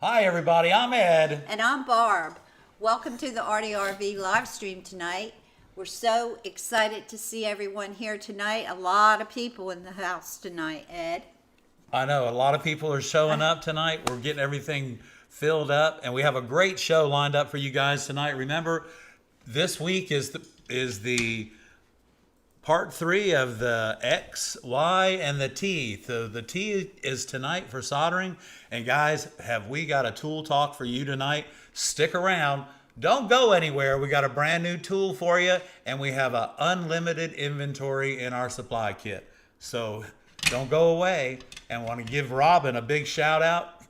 Hi everybody, I'm Ed. And I'm Barb. Welcome to the ARTyRV live stream tonight. We're so excited to see everyone here tonight. A lot of people in the house tonight, Ed. I know a lot of people are showing up tonight. We're getting everything filled up and we have a great show lined up for you guys tonight. Remember, this week is the part 3 of the X, Y, and the T. So the T is tonight for soldering. And guys, have we got a tool talk for you tonight? Stick around. Don't go anywhere. We got a brand new tool for you, and we have an unlimited inventory in our supply kit. So don't go away. And want to give Robin a big shout out.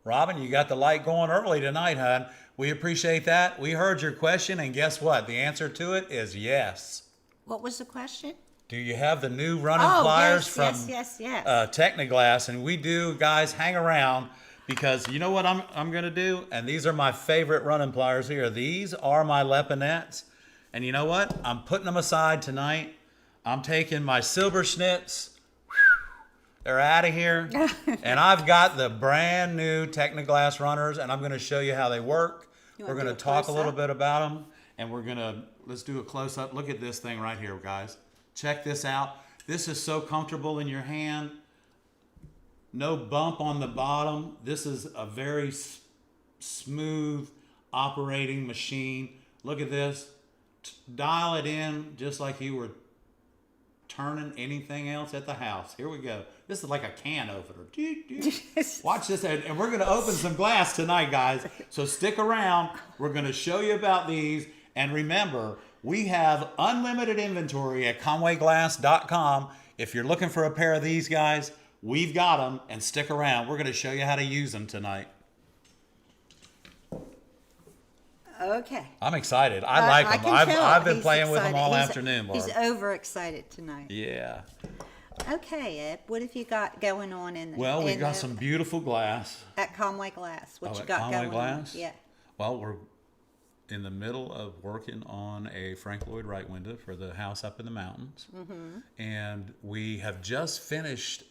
Robin, you got the light going early tonight, hon. We appreciate that. We heard your question, and guess what? The answer to it is yes. What was the question? Do you have the new running pliers from yes. Technoglass? And we do, guys. Hang around because you know what I'm going to do? And these are my favorite running pliers here. These are my Leponettes. And you know what? I'm putting them aside tonight. I'm taking my silver schnitz. They're out of here. And I've got the brand new Technoglass runners, and I'm going to show you how they work. We're going to talk a little bit about them, and let's do a close-up. Look at this thing right here, guys. Check this out. This is so comfortable in your hand. No bump on the bottom. This is a very smooth operating machine. Look at this. Dial it in just like you were turning anything else at the house. Here we go. This is like a can opener. Watch this. And we're going to open some glass tonight, guys. So stick around. We're going to show you about these. And remember, we have unlimited inventory at conwayglass.com. If you're looking for a pair of these guys, we've got them. And stick around. We're going to show you how to use them tonight. Okay. I'm excited. I like them. I've been playing with them all afternoon, Barb. He's overexcited tonight. Yeah. Okay, Ed. What have you got going on in the Well, we've got some beautiful glass. at Conway Glass? What you At got Conway going Glass? on? Yeah. Well, we're in the middle of working on a Frank Lloyd Wright window for the house up in the mountains. Mm-hmm. And we have just finished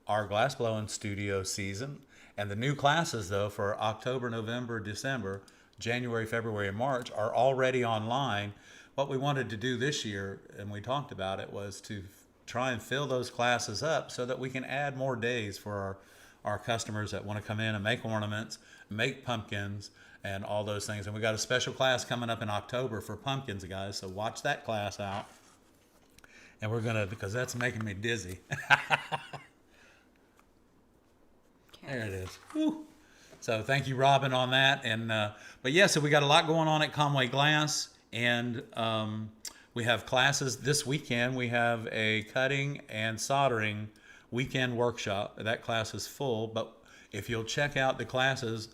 our glass blowing studio season. And the new classes, though, for October, November, December, January, February, and March are already online. What we wanted to do this year, and we talked about it, was to try and fill those classes up so that we can add more days for our customers that want to come in and make ornaments, make pumpkins, and all those things. And we got a special class coming up in October for pumpkins, guys. So watch that class out. And we're gonna, because that's making me dizzy. There it is. Whew. So thank you, Robin, on that. And but yeah, so we got a lot going on at Conway Glass, and we have classes this weekend. We have a cutting and soldering weekend workshop. That class is full, but if you'll check out the classes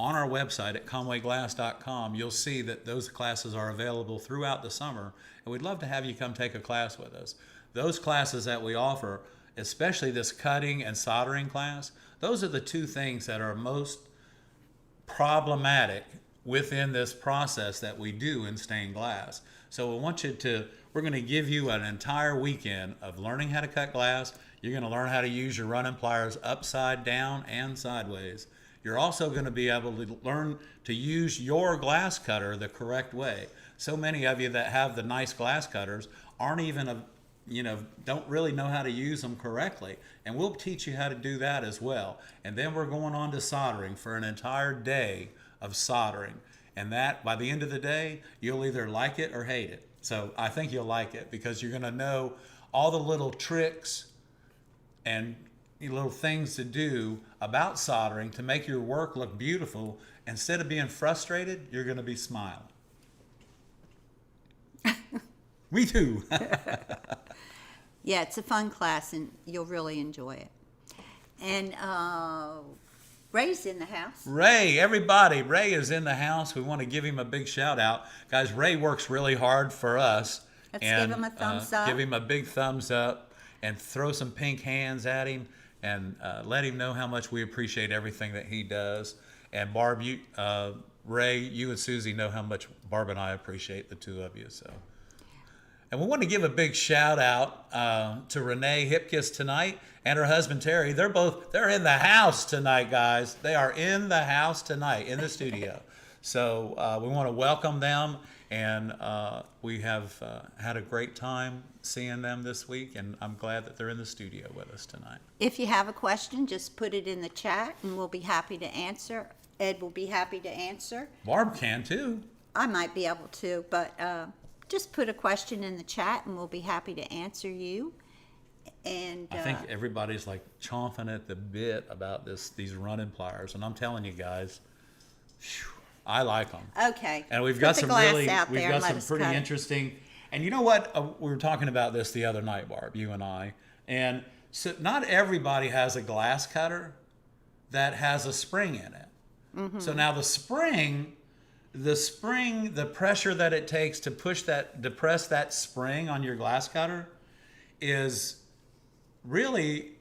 on our website at conwayglass.com, you'll see that those classes are available throughout the summer, and we'd love to have you come take a class with us. Those classes that we offer, especially this cutting and soldering class, those are the two things that are most problematic within this process that we do in stained glass. So we're going to give you an entire weekend of learning how to cut glass. You're going to learn how to use your running pliers upside down and sideways. You're also going to be able to learn to use your glass cutter the correct way. So many of you that have the nice glass cutters aren't even don't really know how to use them correctly. And we'll teach you how to do that as well. And then we're going on to soldering for an entire day of soldering. And that, by the end of the day, you'll either like it or hate it. So I think you'll like it because you're going to know all the little tricks and little things to do about soldering to make your work look beautiful. Instead of being frustrated, you're going to be smiling. Me too. Yeah, it's a fun class, and you'll really enjoy it. And Ray's in the house. Ray, everybody, Ray is in the house. We want to give him a big shout out. Guys, Ray works really hard for us. Let's give him a thumbs up. Give him a big thumbs up and throw some pink hands at him and let him know how much we appreciate everything that he does. And Barb, Ray, you and Susie know how much Barb and I appreciate the two of you. So And we want to give a big shout out to Renee Hipkiss tonight and her husband Terry. They're in the house tonight, guys. They are in the house tonight, in the studio. So we want to welcome them, and we have had a great time seeing them this week, and I'm glad that they're in the studio with us tonight. If you have a question, just put it in the chat and we'll be happy to answer. Ed will be happy to answer. Barb can too. I might be able to, but just put a question in the chat and we'll be happy to answer you. And I think everybody's like chomping at the bit about these running pliers, and I'm telling you guys, whew, I like them. okay. And we've Put got the some glass really, out we've there got and let some us pretty cut it. interesting. And you know what? We were talking about this the other night, Barb, you and I. And so not everybody has a glass cutter that has a spring in it. Mm-hmm. So now the pressure that it takes to depress that spring on your glass cutter is really,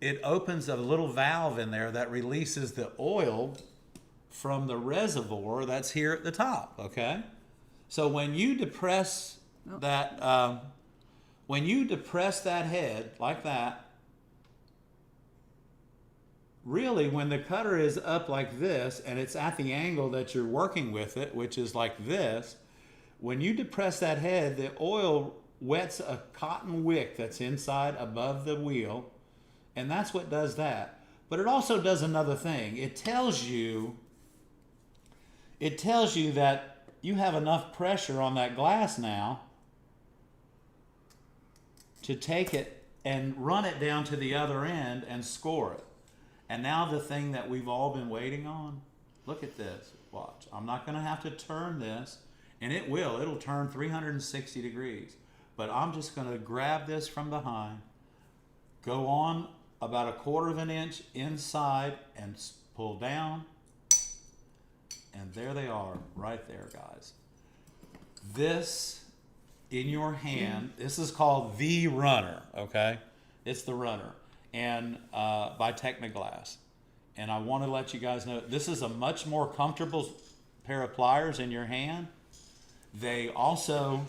it opens a little valve in there that releases the oil from the reservoir that's here at the top, okay? So when you depress that head like that, really when the cutter is up like this and it's at the angle that you're working with it, which is like this, when you depress that head, the oil wets a cotton wick that's inside above the wheel, and that's what does that. But it also does another thing. It tells you that you have enough pressure on that glass now to take it and run it down to the other end and score it. And now the thing that we've all been waiting on, look at this, watch. I'm not gonna have to turn this, and it'll turn 360 degrees. But I'm just gonna grab this from behind, go on about a 1/4 of an inch inside and pull down, and there they are, right there, guys. This in your hand, this is called the Runner, okay? It's the Runner, and by Technoglass. And I want to let you guys know, this is a much more comfortable pair of pliers in your hand. They also,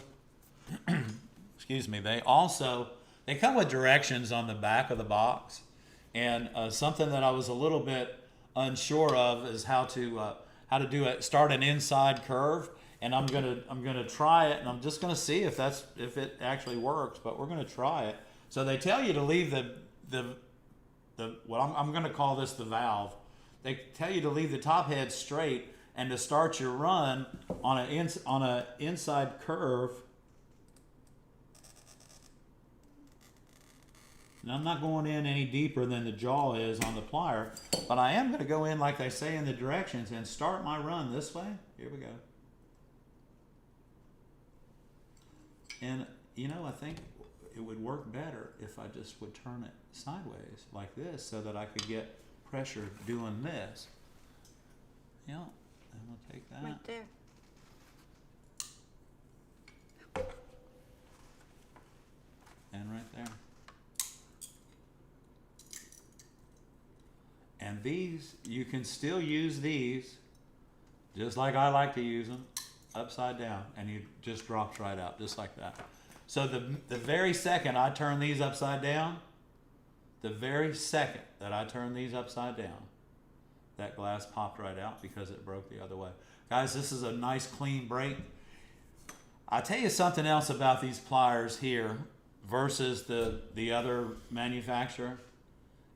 excuse me, they come with directions on the back of the box. And something that I was a little bit unsure of is how to start an inside curve, and I'm gonna try it, and I'm just gonna see if it actually works. But we're gonna try it. So they tell you to leave the what I'm gonna call this the valve. They tell you to leave the top head straight and to start your run on a inside curve. Now I'm not going in any deeper than the jaw is on the plier, but I am going to go in like they say in the directions and start my run this way. Here we go. And you know, I think it would work better if I just would turn it sideways like this so that I could get pressure doing this. Yeah, I'm going to take that. Right there. And right there. And these, you can still use these, just like I like to use them, upside down, and it just drops right out, just like that. So the very second I turn these upside down, that glass popped right out because it broke the other way. Guys, this is a nice clean break. I'll tell you something else about these pliers here versus the other manufacturer,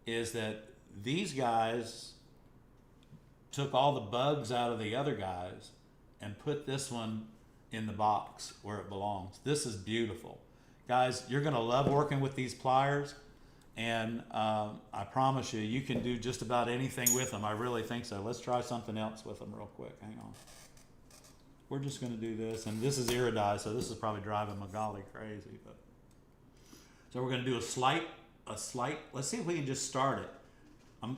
is that these guys took all the bugs out of the other guys and put this one in the box where it belongs. This is beautiful. Guys, you're gonna love working with these pliers, and I promise you, you can do just about anything with them. I really think so. Let's try something else with them real quick. Hang on. We're just gonna do this, and this is iridized, so this is probably driving Magali crazy. But so we're gonna do a slight. Let's see if we can just start it.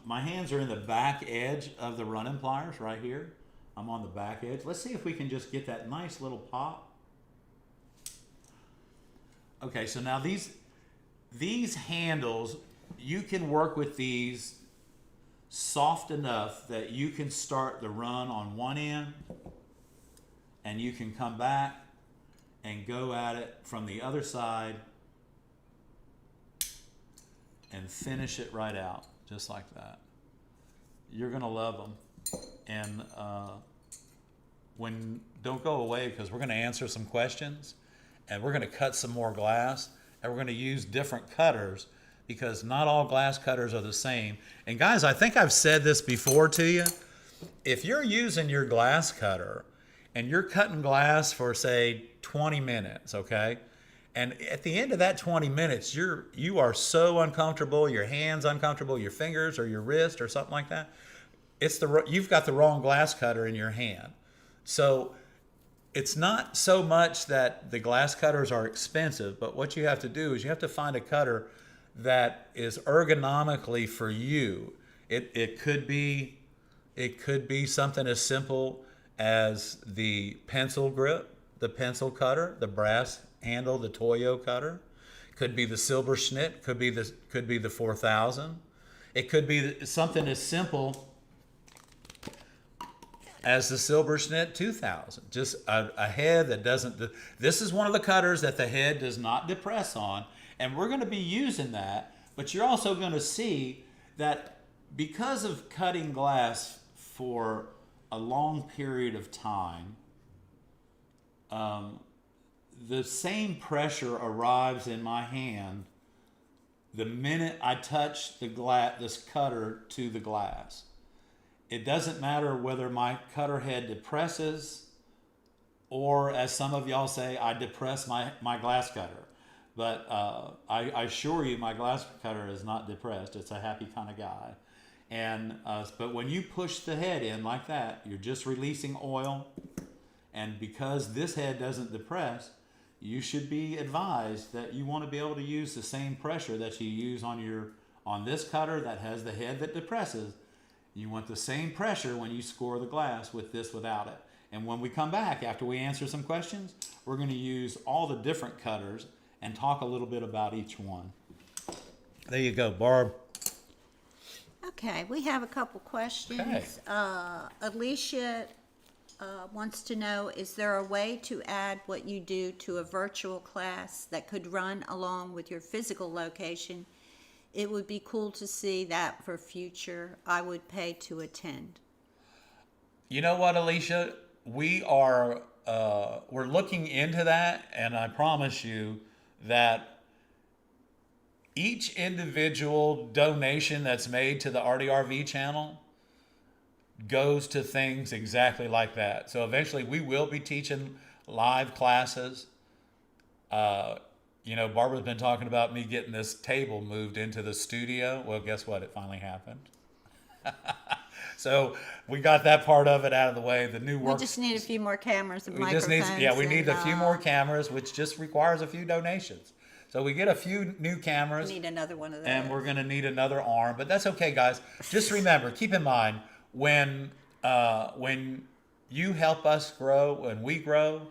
My hands are in the back edge of the running pliers right here. I'm on the back edge. Let's see if we can just get that nice little pop. Okay, so now these handles, you can work with these soft enough that you can start the run on one end, and you can come back and go at it from the other side and finish it right out, just like that. You're gonna love them. And don't go away, because we're gonna answer some questions, and we're gonna cut some more glass, and we're gonna use different cutters, because not all glass cutters are the same. And guys, I think I've said this before to you. If you're using your glass cutter and you're cutting glass for, say, 20 minutes, okay? And at the end of that 20 minutes, you are so uncomfortable, your hand's uncomfortable, your fingers or your wrist or something like that. You've got the wrong glass cutter in your hand. So it's not so much that the glass cutters are expensive, but what you have to do is you have to find a cutter that is ergonomically for you. It could be something as simple as the pencil grip, the pencil cutter, the brass handle, the Toyo cutter. Could be the silver Schnitt, could be the 4000. It could be something as simple as the silver Schnitt 2000. Just a head that doesn't. This is one of the cutters that the head does not depress on, and we're going to be using that. But you're also going to see that because of cutting glass for a long period of time, the same pressure arrives in my hand the minute I touch this cutter to the glass. It doesn't matter whether my cutter head depresses, or as some of y'all say, I depress my glass cutter. But I assure you, my glass cutter is not depressed. It's a happy kind of guy. And but when you push the head in like that, you're just releasing oil. And because this head doesn't depress, you should be advised that you want to be able to use the same pressure that you use on this cutter that has the head that depresses. You want the same pressure when you score the glass with this without it. And when we come back, after we answer some questions, we're going to use all the different cutters and talk a little bit about each one. There you go, Barb. Okay, we have a couple questions. Okay. Alicia wants to know, is there a way to add what you do to a virtual class that could run along with your physical location? It would be cool to see that for future. I would pay to attend. You know what, Alicia? We're looking into that, and I promise you that each individual donation that's made to the ARTyRV channel goes to things exactly like that. So eventually we will be teaching live classes. Barbara's been talking about me getting this table moved into the studio. Well, guess what? It finally happened. So we got that part of it out of the way. The new work. We just need a few more cameras and We microphones. need a few more cameras, which just requires a few donations. So we get a few new cameras. We need another one of those. And we're going to need another arm, but that's okay, guys. Just remember, keep in mind, when you help us grow, when we grow,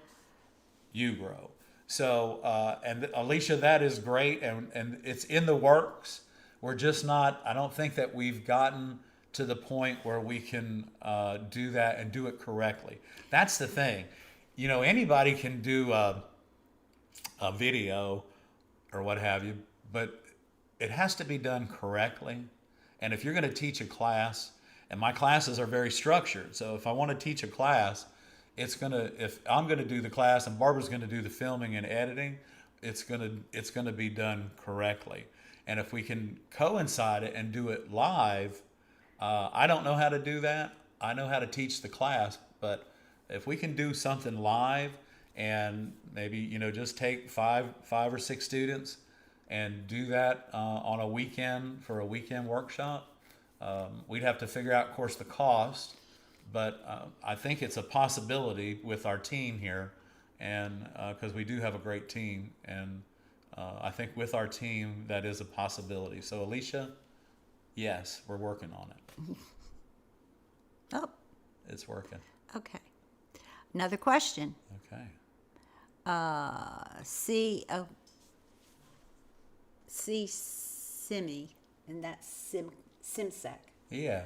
you grow. So, and Alicia, that is great, and it's in the works. We're just not, I don't think that we've gotten to the point where we can do that and do it correctly. That's the thing. Anybody can do a video or what have you, but it has to be done correctly. And if you're going to teach a class, and my classes are very structured, so if I want to teach a class, if I'm going to do the class and Barbara's going to do the filming and editing, it's going to be done correctly. And if we can coincide it and do it live, I don't know how to do that. I know how to teach the class, but if we can do something live and maybe just take five or six students and do that on a weekend for a weekend workshop, we'd have to figure out, of course, the cost. But I think it's a possibility with our team here, and because we do have a great team, and I think with our team that is a possibility. So Alicia, yes, we're working on it. Oh, it's working. okay. Another question. Okay. Simi, and that's Simsec. Yeah.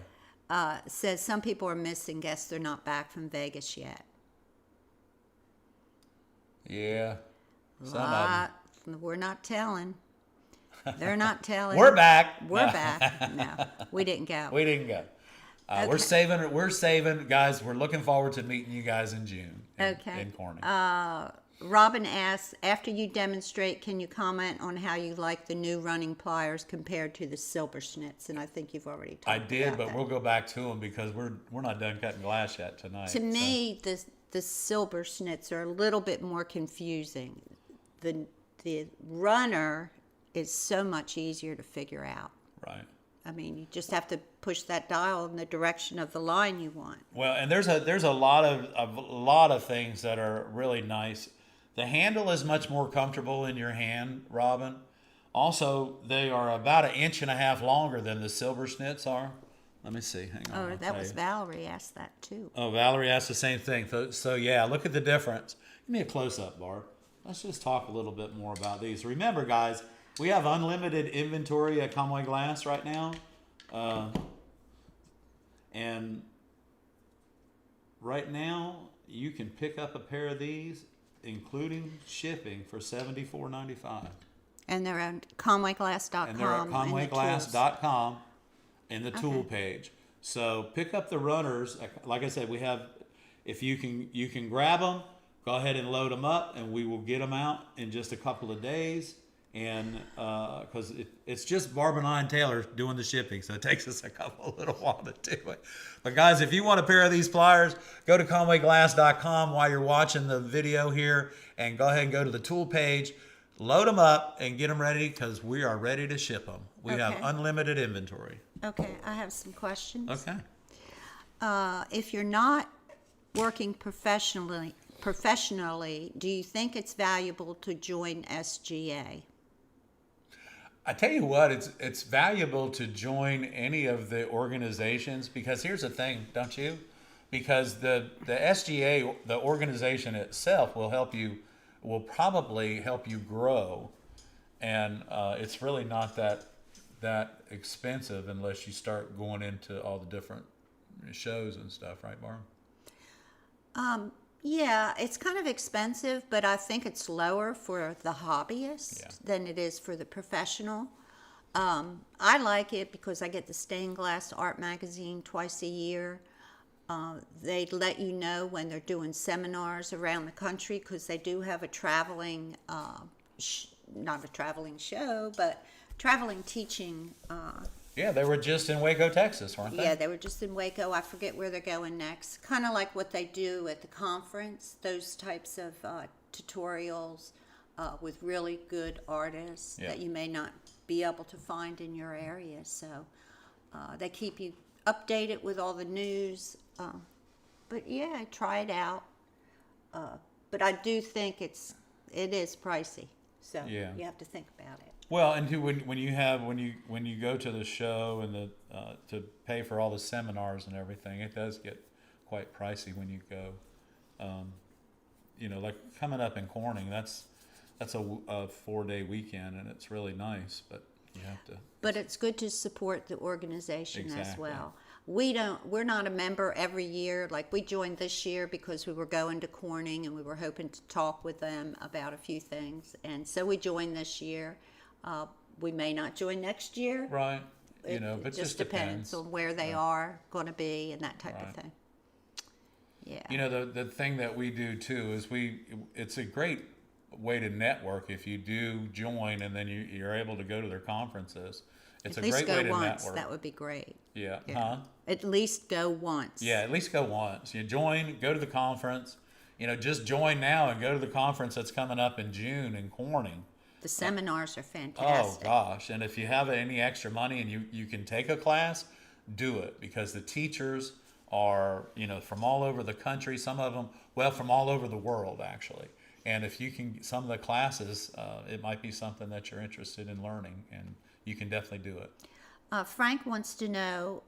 Says some people are missing. Guess they're not back from Vegas yet. Yeah. Some of 'em. Lot. We're not telling. They're not telling. We're back. We're No. back. No, we didn't go. We didn't go. We're Okay. saving. We're saving, guys. We're looking forward to meeting you guys in June. Okay. In Corning. Robin asks, after you demonstrate, can you comment on how you like the new running pliers compared to the silver schnitz? And I think you've already talked I did, about but that. we'll go back to them because we're not done cutting glass yet tonight. To me, the silver schnitz are a little bit more confusing. The runner is so much easier to figure out. Right. I mean, you just have to push that dial in the direction of the line you want. Well, and there's a lot of things that are really nice. The handle is much more comfortable in your hand, Robin. Also, they are about 1.5 inches longer than the silver schnitz are. Let me see. Hang on. Oh, I'll that tell was you. Valerie asked that too. Oh, Valerie asked the same thing. So yeah, look at the difference. Give me a close-up, Barb. Let's just talk a little bit more about these. Remember, guys, we have unlimited inventory at Conway Glass right now. And right now, you can pick up a pair of these, including shipping, for $74.95. And they're on conwayglass.com. And they're at and the tools. conwayglass.com in the tool Okay. page. So pick up the runners. Like I said, we have, if you can grab them, go ahead and load them up, and we will get them out in just a couple of days. And because it's just Barb and I and Taylor doing the shipping, so it takes us a little while to do it. But guys, if you want a pair of these pliers, go to conwayglass.com while you're watching the video here, and go ahead and go to the tool page, load them up, and get them ready, because we are ready to ship them. We have Okay. unlimited inventory. Okay, I have some questions. Okay. If you're not working professionally, do you think it's valuable to join SGA? I tell you what, it's valuable to join any of the organizations, because here's the thing, don't you? Because the SGA, the organization itself, will probably help you grow, and it's really not that expensive unless you start going into all the different shows and stuff, right, Barb? Yeah, it's kind of expensive, but I think it's lower for the hobbyist Yeah. than it is for the professional. I like it because I get the Stained Glass Art magazine twice a year. They let you know when they're doing seminars around the country, because they do have a traveling, not a traveling show, but traveling teaching. Yeah, they were just in Waco, Texas, weren't they? Yeah, they were just in Waco. I forget where they're going next. Kind of like what they do at the conference, those types of tutorials with really good artists Yeah. that you may not be able to find in your area. So they keep you updated with all the news. But yeah, try it out. But I do think it is pricey. So Yeah. you have to think about it. Well, and too, when you go to the show and to pay for all the seminars and everything, it does get quite pricey when you go. Like coming up in Corning, that's a 4-day weekend, and it's really nice, but you have to. But it's good to support the organization as Exactly. well. We're not a member every year. Like, we joined this year because we were going to Corning and we were hoping to talk with them about a few things. And so we joined this year. We may not join next year. Right. It But just depends on where they are going to be and that type of Right. thing. Yeah. The thing that we do too is it's a great way to network if you do join, and then you're able to go to their conferences. It's At a least great way go to once. network. That would be great. Yeah. Yeah. Huh? At least go once. Yeah, at least go once. You join, go to the conference. Just join now and go to the conference that's coming up in June in Corning. The seminars are Oh fantastic. gosh! And if you have any extra money and you can take a class, do it, because the teachers are from all over the country. Some of them, from all over the world actually. And if you can, some of the classes, it might be something that you're interested in learning, and you can definitely do it. Frank wants to know,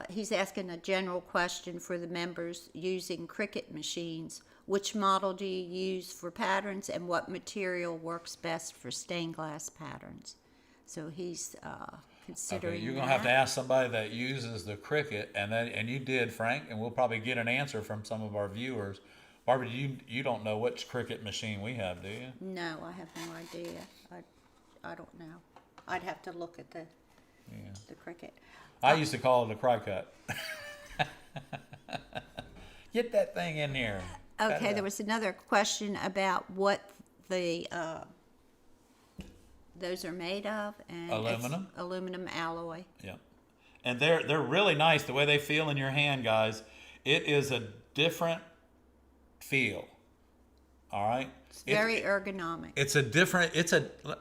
he's asking a general question for the members using Cricut machines. Which model do you use for patterns, and what material works best for stained glass patterns? So he's considering Okay, you're gonna that. have to ask somebody that uses the Cricut, and you did, Frank, and we'll probably get an answer from some of our viewers. Barbara, you don't know which Cricut machine we have, do you? No, I have no idea. I don't know. I'd have to look at the Cricut. I used to call it a cry cut. Get that thing in there. Okay, there was another question about what the those are made of, and Aluminum. It's aluminum alloy. Yeah, and they're really nice the way they feel in your hand, guys. It is a different feel. All right. It's very ergonomic.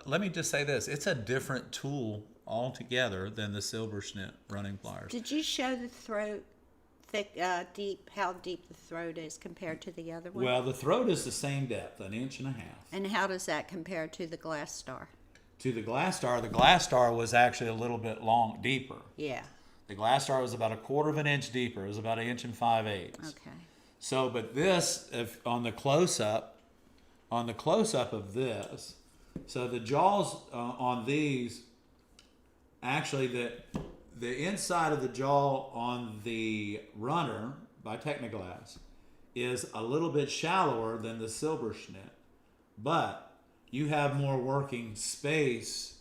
Let me just say this. It's a different tool altogether than the Silversmith running pliers. Did you show the throat how deep the throat is compared to the other one? Well, the throat is the same depth, 1.5 inches. And how does that compare to the Glass Star? To the Glass Star was actually a little bit deeper. Yeah. The Glass Star was about 1/4 inch deeper. It was about 1 5/8 inches. Okay. So, but this, on the close-up of this, so the jaws on these, actually the inside of the jaw on the runner by Technoglass is a little bit shallower than the Silversmith, but you have more working space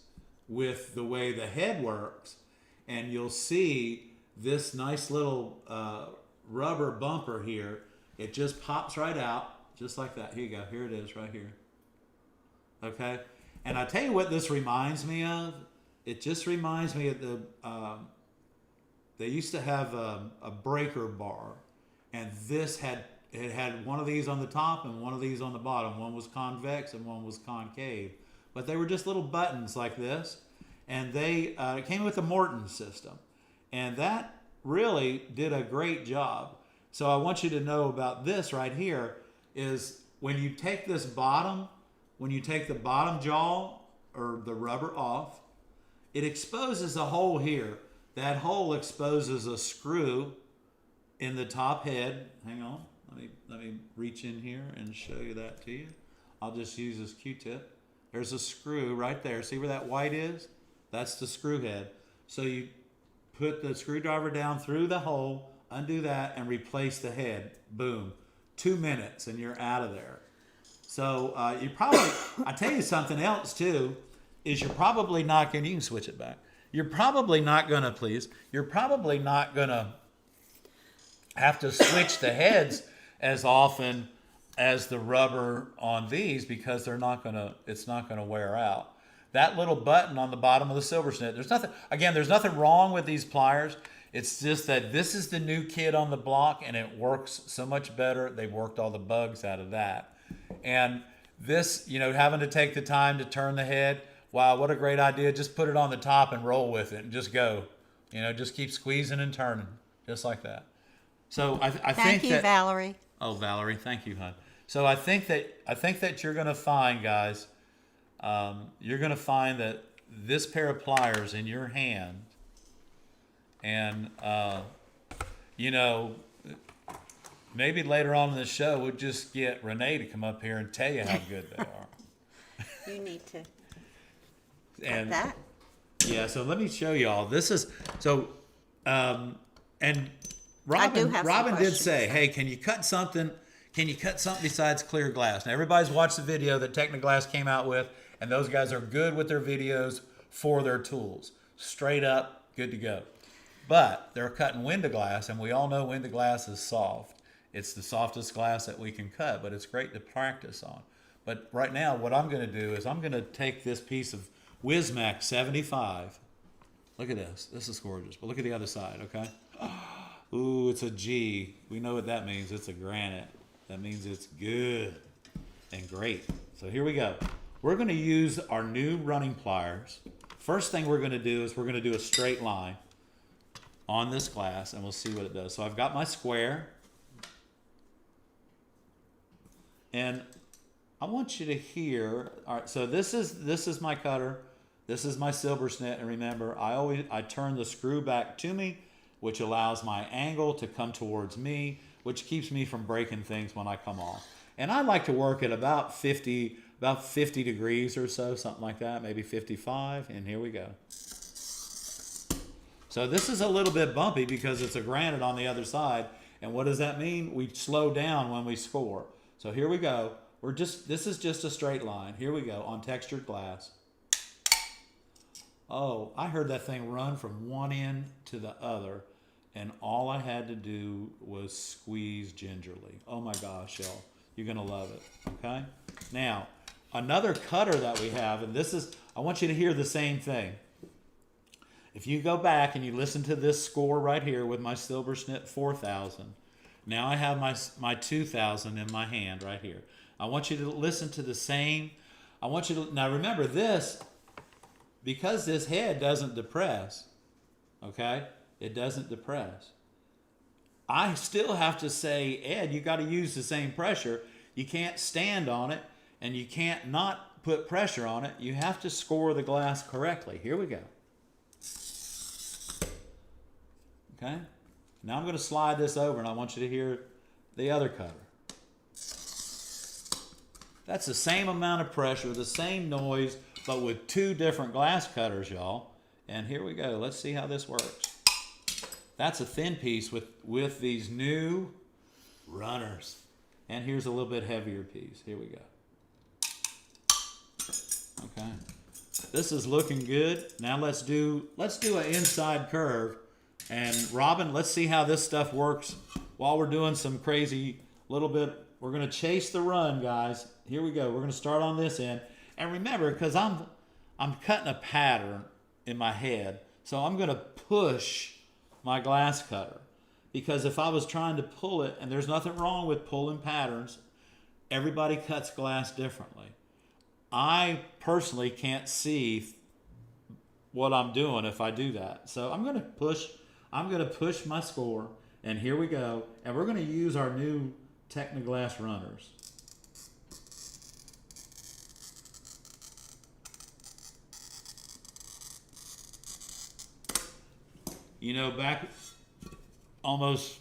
with the way the head works, and you'll see this nice little rubber bumper here. It just pops right out, just like that. Here you go. Here it is, right here. Okay? And I tell you what this reminds me of. It just reminds me of they used to have a breaker bar, and it had one of these on the top and one of these on the bottom. One was convex and one was concave. But they were just little buttons like this, and they came with the Morton system. And that really did a great job. So I want you to know about this right here is when you take the bottom jaw or the rubber off, it exposes a hole here. That hole exposes a screw in the top head. Hang on, let me reach in here and show you that to you. I'll just use this Q-tip. There's a screw right there. See where that white is? That's the screw head. So you put the screwdriver down through the hole, undo that, and replace the head. Boom. 2 minutes and you're out of there. So you probably, I tell you something else too, is you're probably not going to, you can switch it back. You're probably not going to have to switch the heads as often as the rubber on these, because it's not going to wear out. That little button on the bottom of the Silversmith, there's nothing wrong with these pliers. It's just that this is the new kid on the block, and it works so much better. They've worked all the bugs out of that. And this, having to take the time to turn the head, wow, what a great idea. Just put it on the top and roll with it and just go. Just keep squeezing and turning, just like that. So I think that... Thank you, Valerie. Oh, Valerie, thank you, hon. So I think that you're going to find, guys, you're going to find that this pair of pliers in your hand, and, maybe later on in the show, we'll just get Renee to come up here and tell you how good they are. You need to and that. Yeah, so let me show you all. This is, so, and I do have some Robin did questions. say, hey, can you cut something besides clear glass? Now, everybody's watched the video that Technoglass came out with, and those guys are good with their videos for their tools. Straight up, good to go. But they're cutting window glass, and we all know window glass is soft. It's the softest glass that we can cut, but it's great to practice on. But right now, what I'm going to do is I'm going to take this piece of Wismac 75. Look at this. This is gorgeous. But look at the other side, okay? Ooh, it's a G. We know what that means. It's a granite. That means it's good and great. So here we go. We're going to use our new running pliers. First thing we're going to do is we're going to do a straight line on this glass, and we'll see what it does. So I've got my square, and I want you to hear. All right, so this is my cutter. This is my Silversmith, and remember, I turn the screw back to me, which allows my angle to come towards me, which keeps me from breaking things when I come off. And I like to work at about 50 degrees or so, something like that, maybe 55, and here we go. So this is a little bit bumpy because it's a granite on the other side, And what does that mean? We slow down when we score. So here we go. This is just a straight line. Here we go on textured glass. Oh, I heard that thing run from one end to the other, and all I had to do was squeeze gingerly. Oh my gosh, y'all. You're going to love it, okay? Now, another cutter that we have, and this is, I want you to hear the same thing. If you go back and you listen to this score right here with my Silversmith 4000, now I have my 2000 in my hand right here. I want you to listen to the same. Now remember this, because this head doesn't depress, okay? It doesn't depress. I still have to say, Ed, you got to use the same pressure. You can't stand on it, and you can't not put pressure on it. You have to score the glass correctly. Here we go. Okay? Now I'm going to slide this over, and I want you to hear the other cutter. That's the same amount of pressure, the same noise, but with two different glass cutters, y'all. And here we go. Let's see how this works. That's a thin piece with these new runners. And here's a little bit heavier piece. Here we go. Okay. This is looking good. Now let's do an inside curve. And Robin, let's see how this stuff works while we're doing some crazy little bit. We're going to chase the run, guys. Here we go. We're going to start on this end. And remember, because I'm cutting a pattern in my head, so I'm going to push my glass cutter, because if I was trying to pull it, and there's nothing wrong with pulling patterns, everybody cuts glass differently. I personally can't see what I'm doing if I do that. So I'm going to push my score, and here we go. And we're going to use our new Technoglass runners. You know, back almost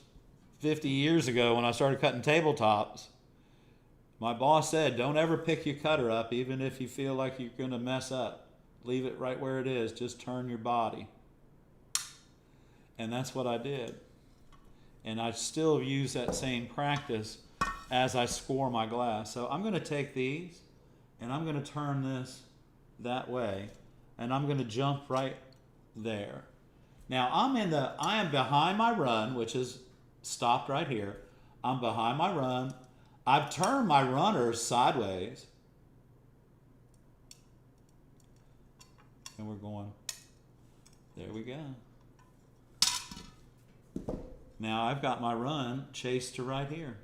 50 years ago when I started cutting tabletops, my boss said, don't ever pick your cutter up, even if you feel like you're going to mess up. Leave it right where it is. Just turn your body. And that's what I did. And I still use that same practice as I score my glass. So I'm going to take these, and I'm going to turn this that way, and I'm going to jump right there. Now I am behind my run, which is stopped right here. I'm behind my run. I've turned my runners sideways. And we're going, there we go. Now I've got my run chased to right here.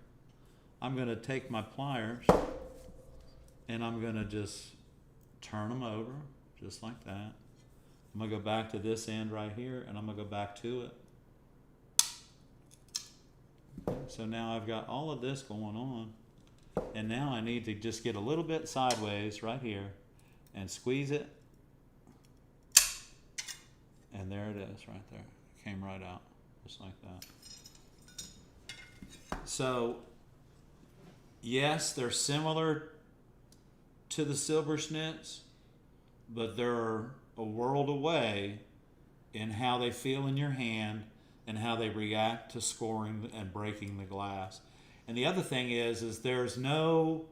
I'm going to take my pliers, and I'm going to just turn them over, just like that. I'm going to go back to this end right here, and I'm going to go back to it. So now I've got all of this going on, and now I need to just get a little bit sideways right here and squeeze it. And there it is right there. It came right out, just like that. So, yes, they're similar to the Silversmiths, but they're a world away in how they feel in your hand and how they react to scoring and breaking the glass. And the other thing is there's no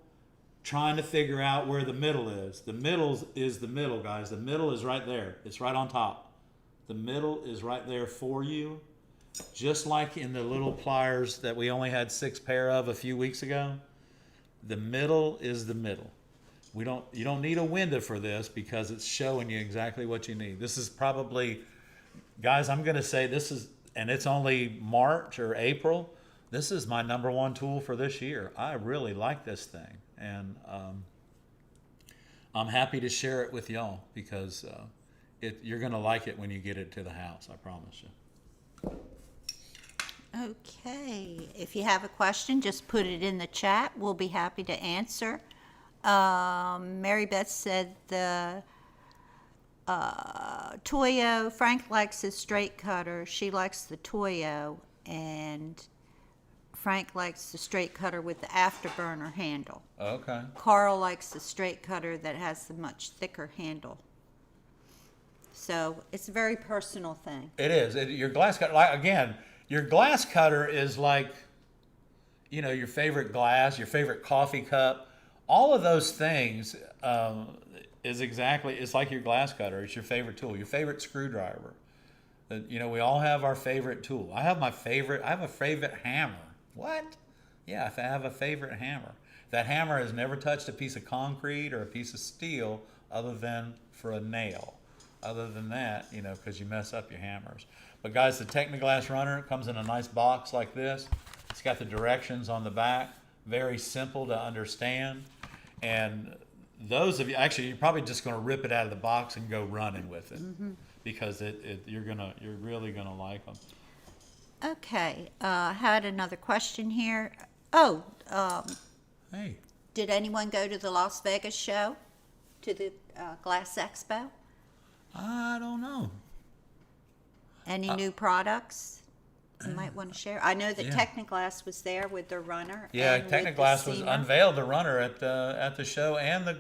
trying to figure out where the middle is. The middle is the middle, guys. The middle is right there. It's right on top. The middle is right there for you. Just like in the little pliers that we only had 6 pair of a few weeks ago, the middle is the middle. You don't need a window for this because it's showing you exactly what you need. This is probably, guys, I'm going to say this is, and it's only March or April, this is my #1 tool for this year. I really like this thing, and I'm happy to share it with y'all because you're going to like it when you get it to the house, I promise you. Okay, if you have a question, just put it in the chat. We'll be happy to answer. Mary Beth said the Toyo, Frank likes his straight cutter. She likes the Toyo, and Frank likes the straight cutter with the afterburner handle. Okay. Carl likes the straight cutter that has the much thicker handle. So it's a very personal thing. It is. Your glass cutter, like, again, your glass cutter is like, you know, your favorite glass, your favorite coffee cup. All of those things is exactly, it's like your glass cutter. It's your favorite tool, your favorite screwdriver. You know, we all have our favorite tool. I have a favorite hammer. What? Yeah, I have a favorite hammer. That hammer has never touched a piece of concrete or a piece of steel other than for a nail. Other than that, you know, because you mess up your hammers. But guys, the Technoglass runner comes in a nice box like this. It's got the directions on the back. Very simple to understand. And those of you, actually, you're probably just going to rip it out of the box and go running with it. Because you're really gonna like them. Okay, I had another question here. Oh, Hey, did anyone go to the Las Vegas show? To the Glass Expo? I don't know. Any new products you might want to share? I know that Yeah. Technoglass was there with their runner. Yeah, and with the Technoglass was steamer. unveiled the runner at the show and the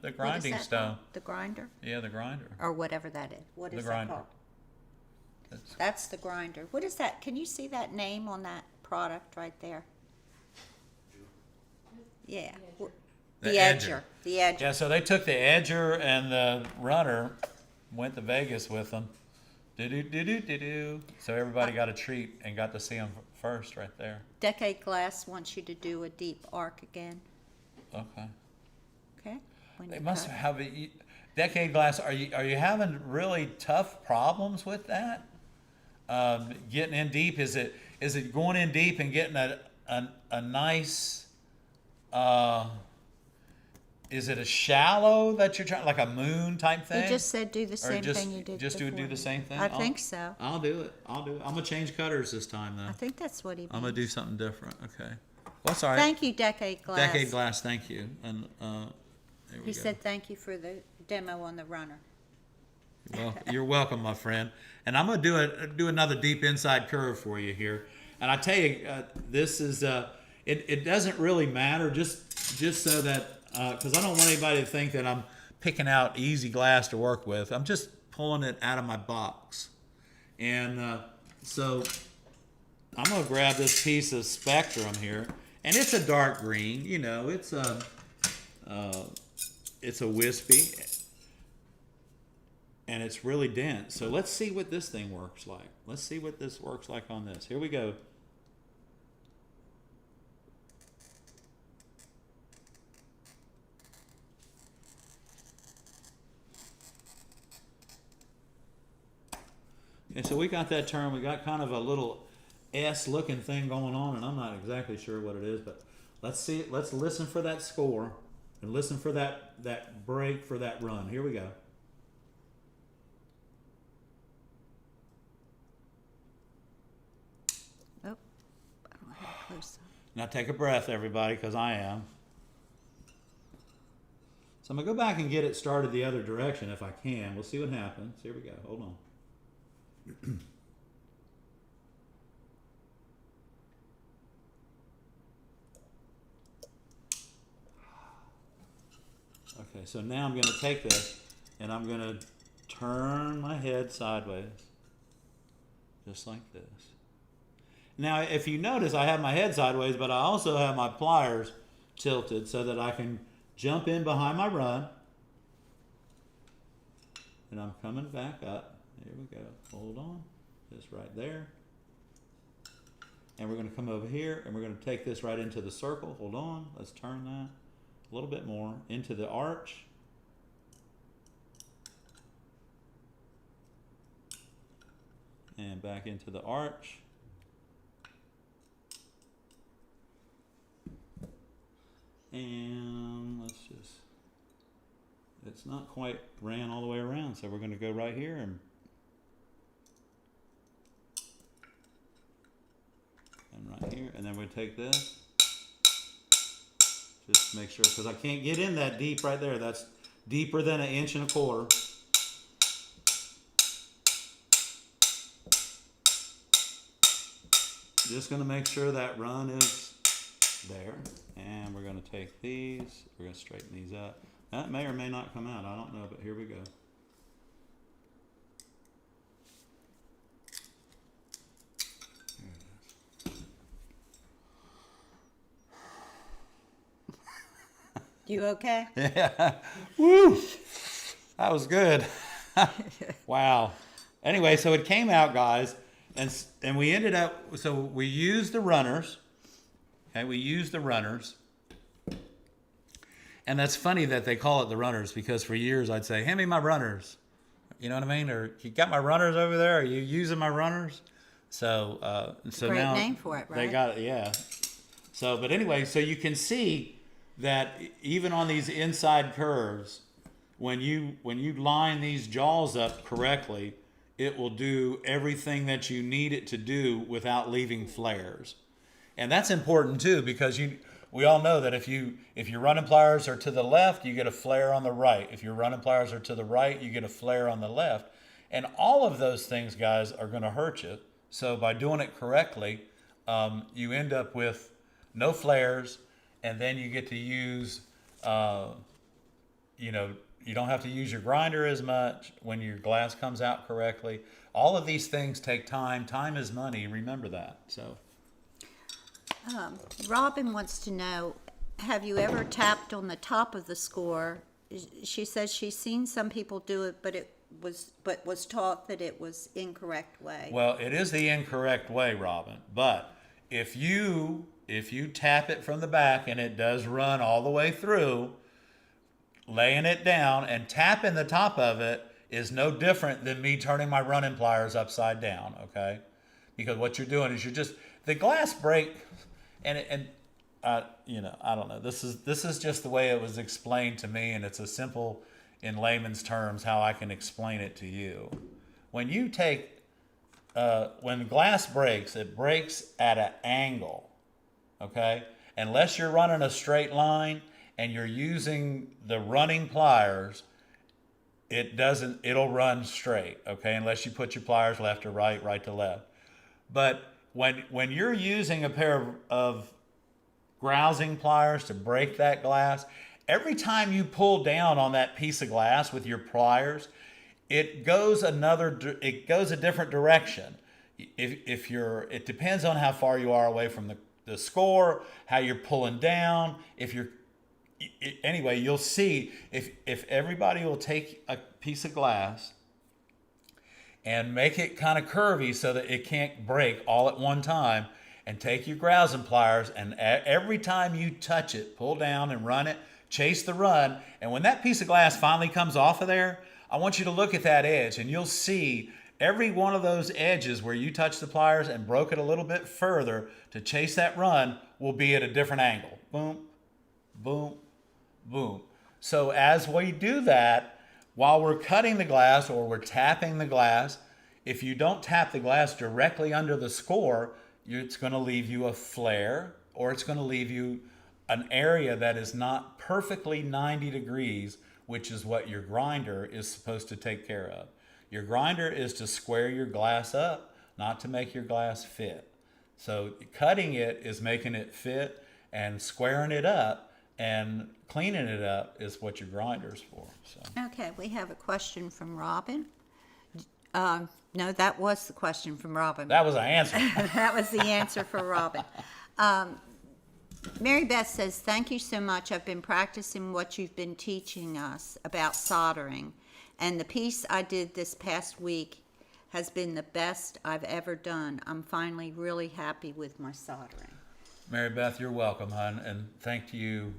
What is grinding that stone. called? The grinder? Yeah, the grinder. Or whatever that is. What is The that grinder. called? That's- That's the grinder. What is that? Can you see that name on that product right there? Yeah. The The edger. edger. The edger. Yeah, so they took the edger and the runner, went to Vegas with them. Do. So everybody got a treat and got to see them first right there. Decade Glass wants you to do a deep arc again. Okay. Okay? When They you must cut. have Decade Glass. Are you having really tough problems with that? Getting in deep, is it going in deep and getting a nice? Is it a shallow that you're trying, like a moon type thing? He just said do the same just, thing you did just before. do the same thing. I think so. I'll do it. I'm gonna change cutters this time though. I think that's what he means. I'm gonna do something different. Okay. Well, that's all right. Thank you, Decade Glass. Decade Glass. Thank you. And there we He go. said thank you for the demo on the runner. Well, you're welcome, my friend. And I'm going to do another deep inside curve for you here. And I tell you, this is it doesn't really matter, just so that because I don't want anybody to think that I'm picking out easy glass to work with. I'm just pulling it out of my box. And so I'm going to grab this piece of Spectrum here, and it's a dark green. You know, it's a wispy. And it's really dense. So let's see what this thing works like. Let's see what this works like on this. Here we go. Okay, so we got that turn. We got kind of a little S-looking thing going on, and I'm not exactly sure what it is, but let's see. Let's listen for that score and listen for that break for that run. Here we go. Oh, I don't have it close. Now take a breath, everybody, because I am. So I'm going to go back and get it started the other direction if I can. We'll see what happens. Here we go. Hold on. Okay, so now I'm going to take this and I'm going to turn my head sideways. Just like this. Now, if you notice, I have my head sideways, but I also have my pliers tilted so that I can jump in behind my run. And I'm coming back up. Here we go. Hold on. Just right there. And we're going to come over here, and we're going to take this right into the circle. Hold on. Let's turn that a little bit more into the arch. And back into the arch. And let's just, it's not quite ran all the way around, so we're going to go right here and right here, and then we take this, just make sure, because I can't get in that deep right there. That's deeper than 1.25 inches. Just going to make sure that run is there. And we're going to take these, we're going to straighten these up. That may or may not come out, I don't know, but here we go. You okay? Yeah. Woo! That was good. Wow. Anyway, so it came out, guys, and we ended up, so we used the runners. Okay, we used the runners. And that's funny that they call it the runners, because for years I'd say, hand me my runners. You know what I mean? Or, you got my runners over there? Are you using my runners? So, Great now name for it, right? they got it, yeah. So, but anyway, so you can see that even on these inside curves, when you line these jaws up correctly, it will do everything that you need it to do without leaving flares. And that's important too, because we all know that if your running pliers are to the left, you get a flare on the right. If your running pliers are to the right, you get a flare on the left. And all of those things, guys, are going to hurt you. So by doing it correctly, you end up with no flares, and then you get to use, you don't have to use your grinder as much when your glass comes out correctly. All of these things take time. Time is money. Remember that. So. Robin wants to know, have you ever tapped on the top of the score? She says she's seen some people do it, but was taught that it was incorrect way. Well, it is the incorrect way, Robin. But if you tap it from the back and it does run all the way through, laying it down and tapping the top of it is no different than me turning my running pliers upside down, okay? Because what you're doing is the glass break, and I don't know. This is just the way it was explained to me, and it's a simple, in layman's terms, how I can explain it to you. When you take, when glass breaks, it breaks at an angle, okay? Unless you're running a straight line and you're using the running pliers, it'll run straight, okay? Unless you put your pliers left to right, right to left. But when you're using a pair of grousing pliers to break that glass, every time you pull down on that piece of glass with your pliers, it goes a different direction. It depends on how far you are away from the score, how you're pulling down. Anyway, you'll see if everybody will take a piece of glass and make it kind of curvy so that it can't break all at one time, and take your grousing pliers, and every time you touch it, pull down and run it, chase the run, and when that piece of glass finally comes off of there, I want you to look at that edge, and you'll see every one of those edges where you touch the pliers and broke it a little bit further to chase that run will be at a different angle. Boom, boom, boom. So as we do that, while we're cutting the glass or we're tapping the glass, if you don't tap the glass directly under the score, it's going to leave you a flare, or it's going to leave you an area that is not perfectly 90 degrees, which is what your grinder is supposed to take care of. Your grinder is to square your glass up, not to make your glass fit. So cutting it is making it fit, and squaring it up and cleaning it up is what your grinder's for. So. Okay, we have a question from Robin. No, that was the question from Robin. That was an answer. That was the answer for Robin. Mary Beth says, thank you so much. I've been practicing what you've been teaching us about soldering, and the piece I did this past week has been the best I've ever done. I'm finally really happy with my soldering. Mary Beth, you're welcome, hon, and thank you.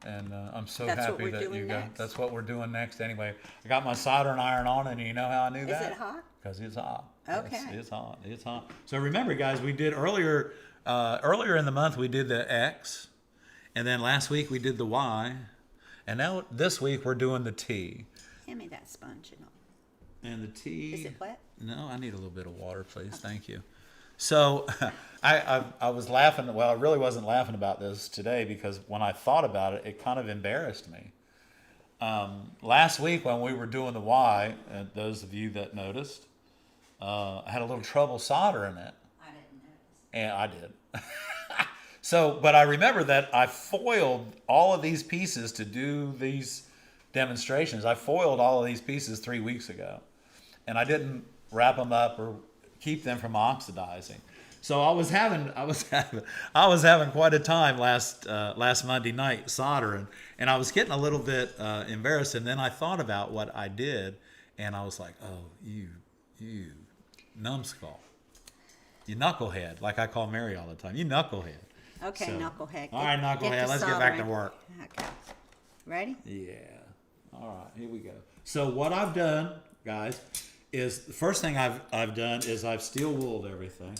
And I'm so happy that you got. That's what we're doing next. Anyway, I got my soldering iron on, and you know how I knew that? Is it hot? Because it's hot. Okay. Yes, it's hot. It's hot. So remember, guys, we did earlier in the month we did the X, and then last week we did the Y, and now this week we're doing the T. Hand me that sponge and all. And the T. Is it wet? No, I need a little bit of water, please. Okay. Thank you. So I was laughing. Well, I really wasn't laughing about this today, because when I thought about it, it kind of embarrassed me. Last week when we were doing the Y, and those of you that noticed, I had a little trouble soldering it. I didn't notice. And I did. So, but I remember that I foiled all of these pieces to do these demonstrations. I foiled all of these pieces 3 weeks ago, and I didn't wrap them up or keep them from oxidizing. So I was having quite a time last Monday night soldering, and I was getting a little bit embarrassed. And then I thought about what I did, and I was like, "Oh, you numbskull, you knucklehead," like I call Mary all the time. You knucklehead. Okay, So, knucklehead. All right, Get knucklehead. to Let's get back to soldering. work. Okay. Ready? Yeah. All right, here we go. So what I've done, guys, is the first thing I've done is I've steel wooled everything.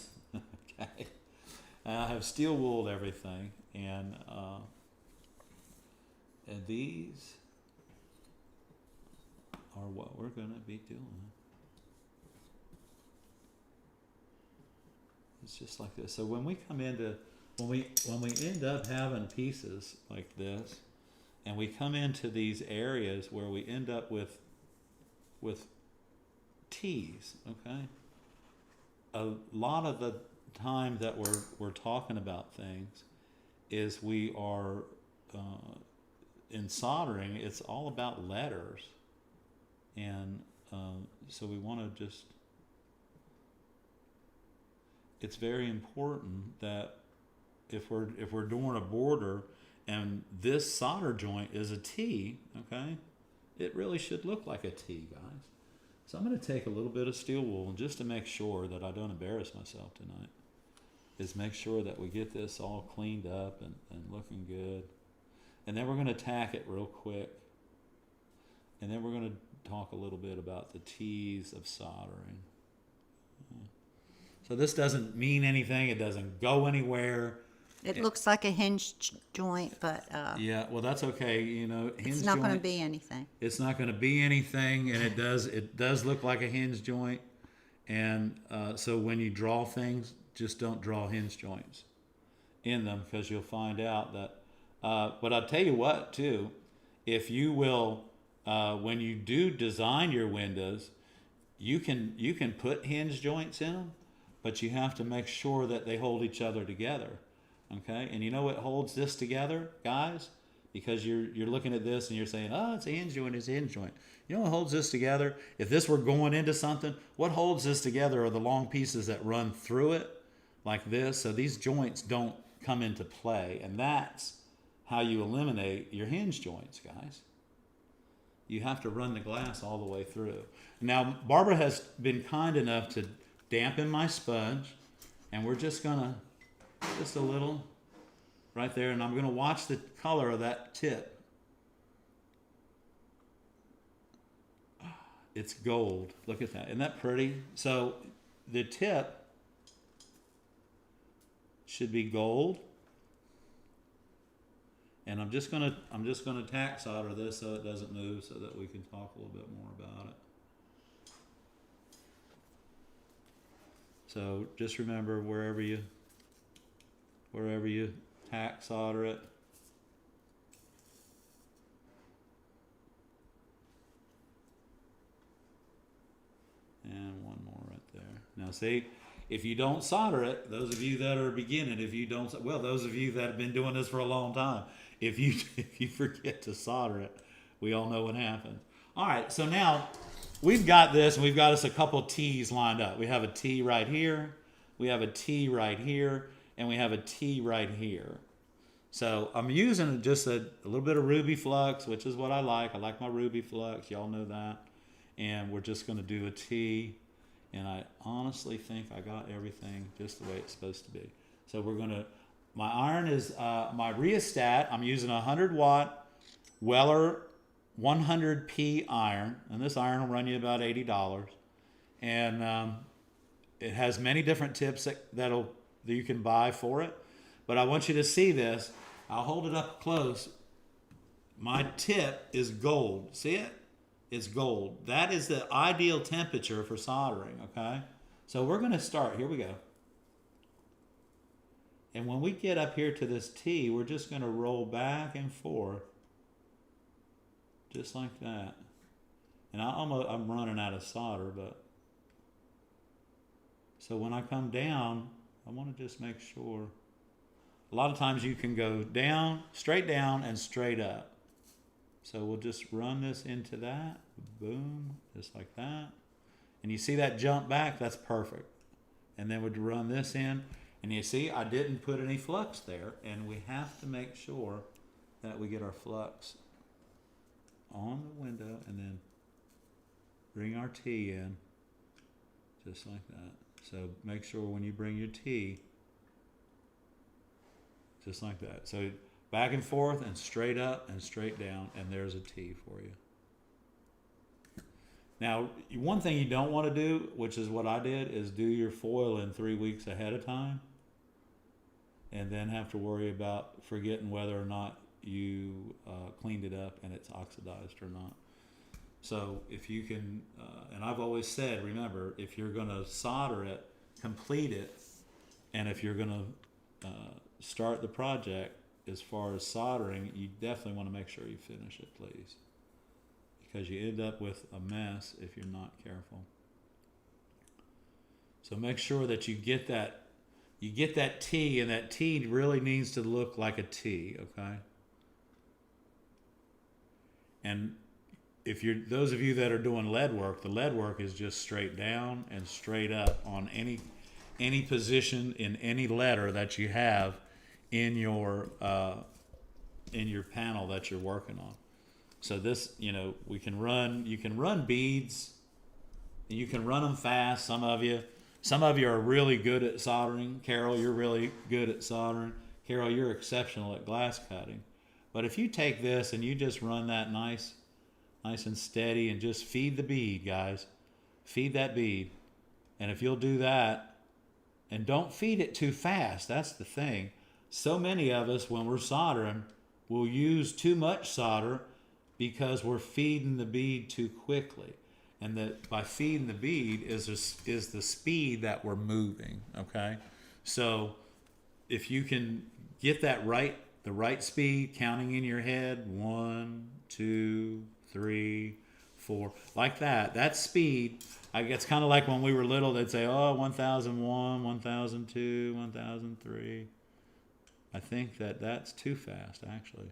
Okay. I have steel wooled everything, and these are what we're gonna be doing. It's just like this. So when we end up having pieces like this, and we come into these areas where we end up with T's, okay? A lot of the time that we're talking about things is we are in soldering. It's all about letters, and so we want to just. It's very important that if we're doing a border and this solder joint is a T, okay, it really should look like a T, guys. So I'm going to take a little bit of steel wool just to make sure that I don't embarrass myself tonight. Is make sure that we get this all cleaned up and looking good. And then we're going to tack it real quick. And then we're going to talk a little bit about the T's of soldering. So this doesn't mean anything. It doesn't go anywhere. It looks like a hinge joint, but Yeah, well, that's okay. You know, it's not going to be anything. It's not going to be anything, and it does look like a hinge joint. And so when you draw things, just don't draw hinge joints in them, because you'll find out that. But I'll tell you what, too, if you will, when you do design your windows, you can put hinge joints in them, but you have to make sure that they hold each other together. Okay, and you know what holds this together, guys? Because you're looking at this and you're saying, "Oh, it's a hinge joint, it's a hinge joint." You know what holds this together? If this were going into something, what holds this together are the long pieces that run through it, like this. So these joints don't come into play, and that's how you eliminate your hinge joints, guys. You have to run the glass all the way through. Now, Barbara has been kind enough to dampen my sponge, and we're just gonna. Just a little right there, and I'm going to watch the color of that tip. It's gold. Look at that. Isn't that pretty? So the tip should be gold. And I'm just going to tack solder this so it doesn't move, so that we can talk a little bit more about it. So just remember, wherever you tack solder it. And one more right there. Now see, if you don't solder it, those of you that are beginning, those of you that have been doing this for a long time, if you forget to solder it, we all know what happens. All right, so now we've got this, and we've got us a couple T's lined up. We have a T right here, we have a T right here, and we have a T right here. So I'm using just a little bit of ruby flux, which is what I like. I like my ruby flux. Y'all know that. And we're just going to do a T. And I honestly think I got everything just the way it's supposed to be. So we're going to, my iron is my rheostat. I'm using a 100-watt Weller 100P iron. And this iron will run you about $80. And it has many different tips that you can buy for it. But I want you to see this. I'll hold it up close. My tip is gold. See it? It's gold. That is the ideal temperature for soldering, okay? So we're going to start. Here we go. And when we get up here to this T, we're just going to roll back and forth. Just like that. And I'm running out of solder, but... So when I come down, I want to just make sure. A lot of times you can go down, and straight up. So we'll just run this into that. Boom, just like that. And you see that jump back? That's perfect. and then we'd run this in. And you see, I didn't put any flux there, and we have to make sure that we get our flux on the window, and then bring our T in, just like that. So make sure when you bring your T, just like that. So back and forth and straight up and straight down, and there's a T for you. Now, one thing you don't want to do, which is what I did, is do your foil in 3 weeks ahead of time, and then have to worry about forgetting whether or not you cleaned it up and it's oxidized or not. So if you can, and I've always said, remember, if you're going to solder it, complete it, and if you're going to start the project as far as soldering, you definitely want to make sure you finish it, please, because you end up with a mess if you're not careful. So make sure that you get that T, and that T really needs to look like a T, okay? And if you're, those of you that are doing lead work, the lead work is just straight down and straight up on any position in any letter that you have in your panel that you're working on. So this, you know, you can run beads, and you can run them fast. Some of you are really good at soldering. Carol, you're really good at soldering. Carol, you're exceptional at glass cutting. But if you take this and you just run that nice and steady, and just feed the bead, guys. Feed that bead. And if you'll do that, and don't feed it too fast, that's the thing. So many of us, when we're soldering, will use too much solder because we're feeding the bead too quickly. And that by feeding the bead is the speed that we're moving, okay? So if you can get that right, the right speed, counting in your head, 1, 2, 3, 4, like that. That speed, it's kind of like when we were little, they'd say, oh, 1001, 1002, 1003. I think that's too fast, actually.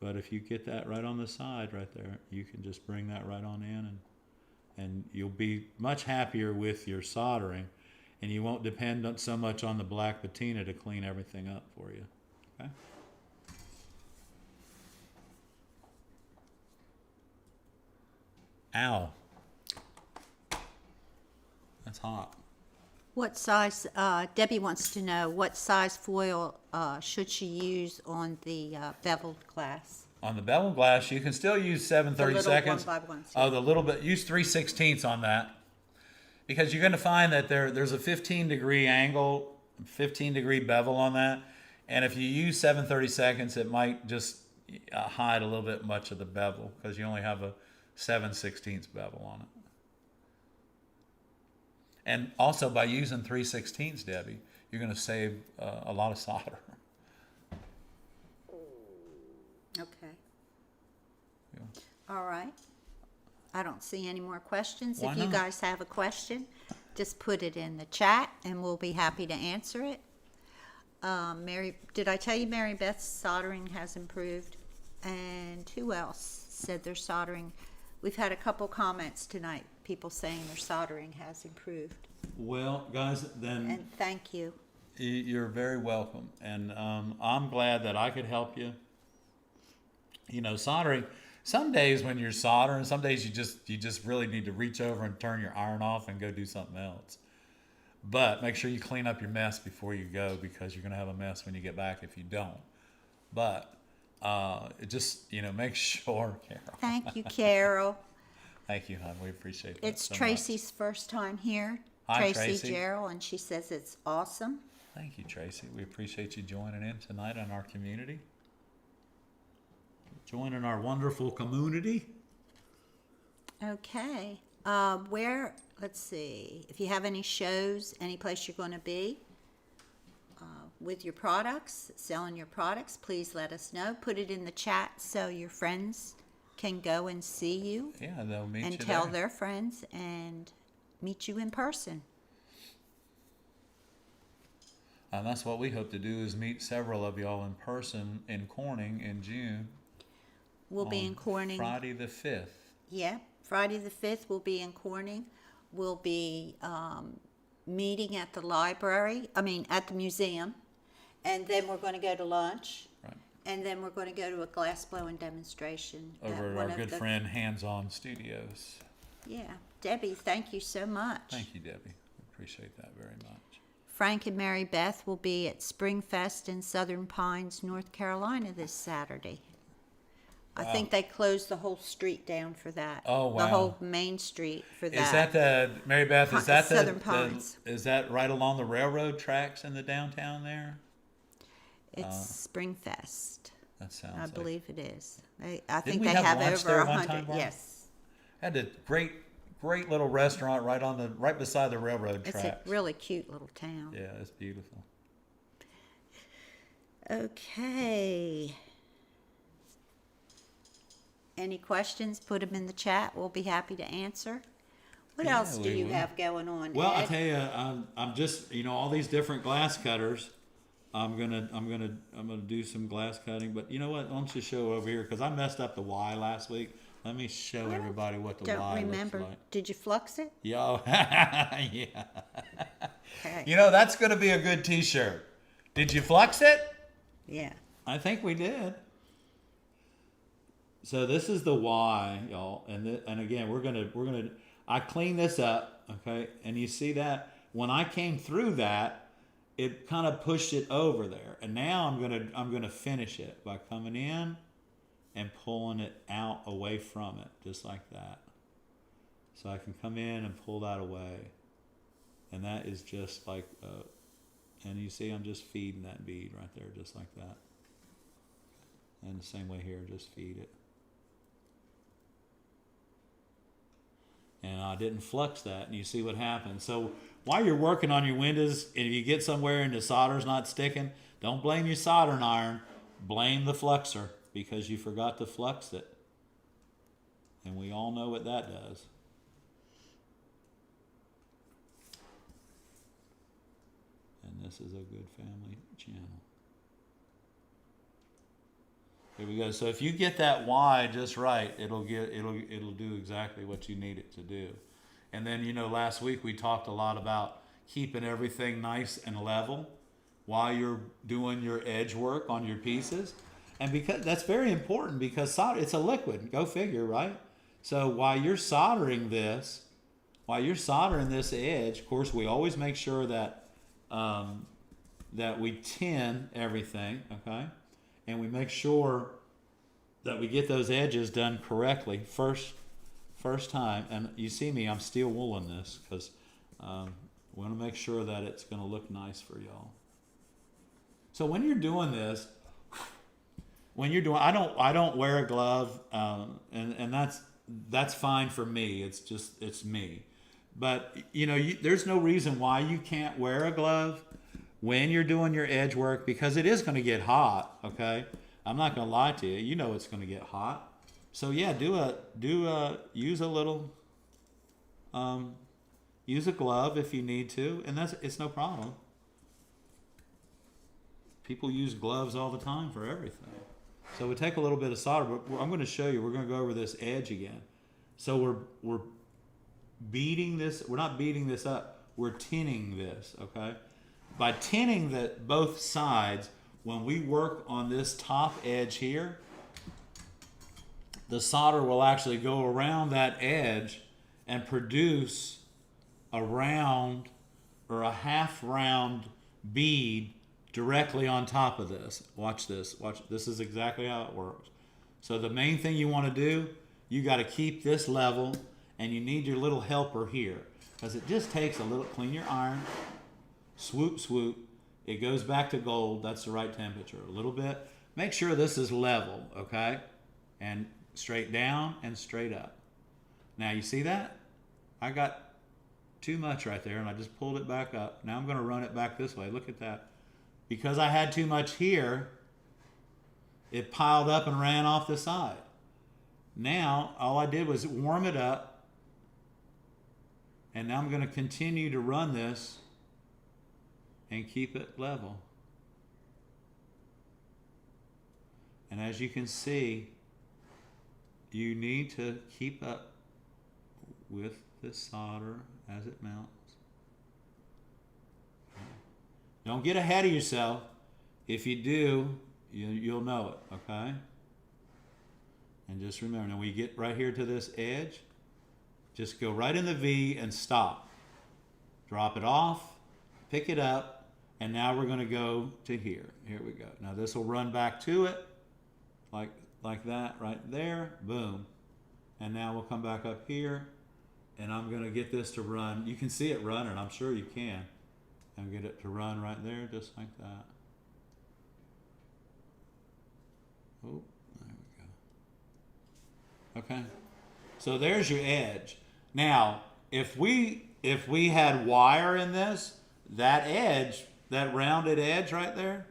But if you get that right on the side right there, you can just bring that right on in, and you'll be much happier with your soldering, and you won't depend so much on the black patina to clean everything up for you. Okay? Ow. That's hot. What size, Debbie wants to know, what size foil should she use on the beveled glass? On the beveled glass, you can still use 7/32. 1x1s. Oh, the little bit, use 3/16 on that. Because you're going to find that there's a 15-degree angle, 15-degree bevel on that. And if you use 7/32, it might just hide a little bit much of the bevel, because you only have a 7/16 bevel on it. And also by using 3/16, Debbie, you're going to save a lot of solder. Okay. Yeah. All right. I don't see any more questions. Why If you not? guys have a question, just put it in the chat and we'll be happy to answer it. Did I tell you Mary Beth's soldering has improved? And who else said their soldering? We've had a couple comments tonight, people saying their soldering has improved. Well, guys, then And thank you. you're very welcome. And I'm glad that I could help you. You know, soldering, some days when you're soldering, some days you just really need to reach over and turn your iron off and go do something else. But make sure you clean up your mess before you go, because you're going to have a mess when you get back if you don't. But just, make sure, Carol. Thank you, Carol. Thank you, hon. We appreciate that. It's so Tracy's first time here. Hi, Tracy. Gerald, and she says it's awesome. much. Thank you, Tracy. We appreciate you joining in tonight on our community. Joining our wonderful community. Okay. Let's see, if you have any shows, any place you're going to be with your products, selling your products, please let us know. Put it in the chat so your friends can go and see you. Yeah, they'll meet you and tell there. their friends and meet you in person. And that's what we hope to do, is meet several of y'all in person in Corning in June. We'll be in Corning. Friday the 5th. Yeah, Friday the 5th we'll be in Corning. We'll be meeting at the library, at the museum, and then we're going to go to lunch. Right. And then we're going to go to a glass blowing demonstration. Over at our good friend Hands On Studios. Yeah. Debbie, thank you so much. Thank you, Debbie. Appreciate that very much. Frank and Mary Beth will be at Springfest in Southern Pines, North Carolina this Saturday. I think they closed the whole street down for that. Oh, wow. The whole main street for that. Is that the, Mary Beth, is that Southern Pines. is that right along the railroad tracks in the downtown there? It's Springfest. That sounds I believe it is. I think we they have have lunch over there one 100. time, Barbara? Yes. Had a great little restaurant right beside the railroad It's tracks. a really cute little town. Yeah, it's beautiful. Okay. Any questions? Put them in the chat. We'll be happy to answer. What Yeah, else do we you will. have going on, Well, Ed? I tell you, I'm just all these different glass cutters. I'm gonna do some glass cutting, but you know what? Why don't you show over here because I messed up the Y last week. Let me show everybody what the Don't Y remember. looks like. Did you flux it? Yo, yeah. Okay. That's gonna be a good T-shirt. Did you flux it? Yeah. I think we did. So this is the Y, y'all, and again we're gonna. I clean this up, okay, and you see that when I came through that, it kind of pushed it over there, and now I'm gonna finish it by coming in and pulling it out away from it, just like that. So I can come in and pull that away, and that is just like, and you see I'm just feeding that bead right there, just like that. And the same way here, just feed it. And I didn't flux that, and you see what happens. So while you're working on your windows, and if you get somewhere and the solder's not sticking, don't blame your soldering iron, blame the fluxer, because you forgot to flux it. And we all know what that does. And this is a good family channel. Here we go. So if you get that Y just right, it'll do exactly what you need it to do. And then last week we talked a lot about keeping everything nice and level while you're doing your edge work on your pieces. And because that's very important because solder, it's a liquid. Go figure, right? So while you're soldering this edge, of course we always make sure that that we tin everything, okay? And we make sure that we get those edges done correctly first time. And you see me, I'm steel wooling this because we want to make sure that it's going to look nice for y'all. So when you're doing this, I don't wear a glove, and that's fine for me. It's me. But there's no reason why you can't wear a glove when you're doing your edge work because it is going to get hot. Okay, I'm not going to lie to you. It's going to get hot. So yeah, use a little, use a glove if you need to, and it's no problem. People use gloves all the time for everything. So we take a little bit of solder, but I'm going to show you. We're going to go over this edge again. So we're beating this. We're not beating this up. We're tinning this. Okay. By tinning both sides, when we work on this top edge here, the solder will actually go around that edge and produce a round or a half round bead directly on top of this. Watch this. This is exactly how it works. So the main thing you want to do, you got to keep this level, and you need your little helper here because it just takes a little. Clean your iron. Swoop, swoop. It goes back to gold. That's the right temperature. A little bit. Make sure this is level, okay? And straight down and straight up. Now you see that? I got too much right there, and I just pulled it back up. Now I'm going to run it back this way. Look at that. Because I had too much here, it piled up and ran off the side. Now, all I did was warm it up, and now I'm going to continue to run this and keep it level. And as you can see, you need to keep up with the solder as it mounts. Don't get ahead of yourself. If you do, you'll know it, okay? And just remember, now we get right here to this edge, just go right in the V and stop. Drop it off, pick it up, and now we're going to go to here. Here we go. Now this will run back to it, like that right there, boom. And now we'll come back up here, and I'm going to get this to run. You can see it running, I'm sure you can. And get it to run right there, just like that. Oh, there we go. Okay, so there's your edge. Now, if we had wire in this, that edge, that rounded edge right there,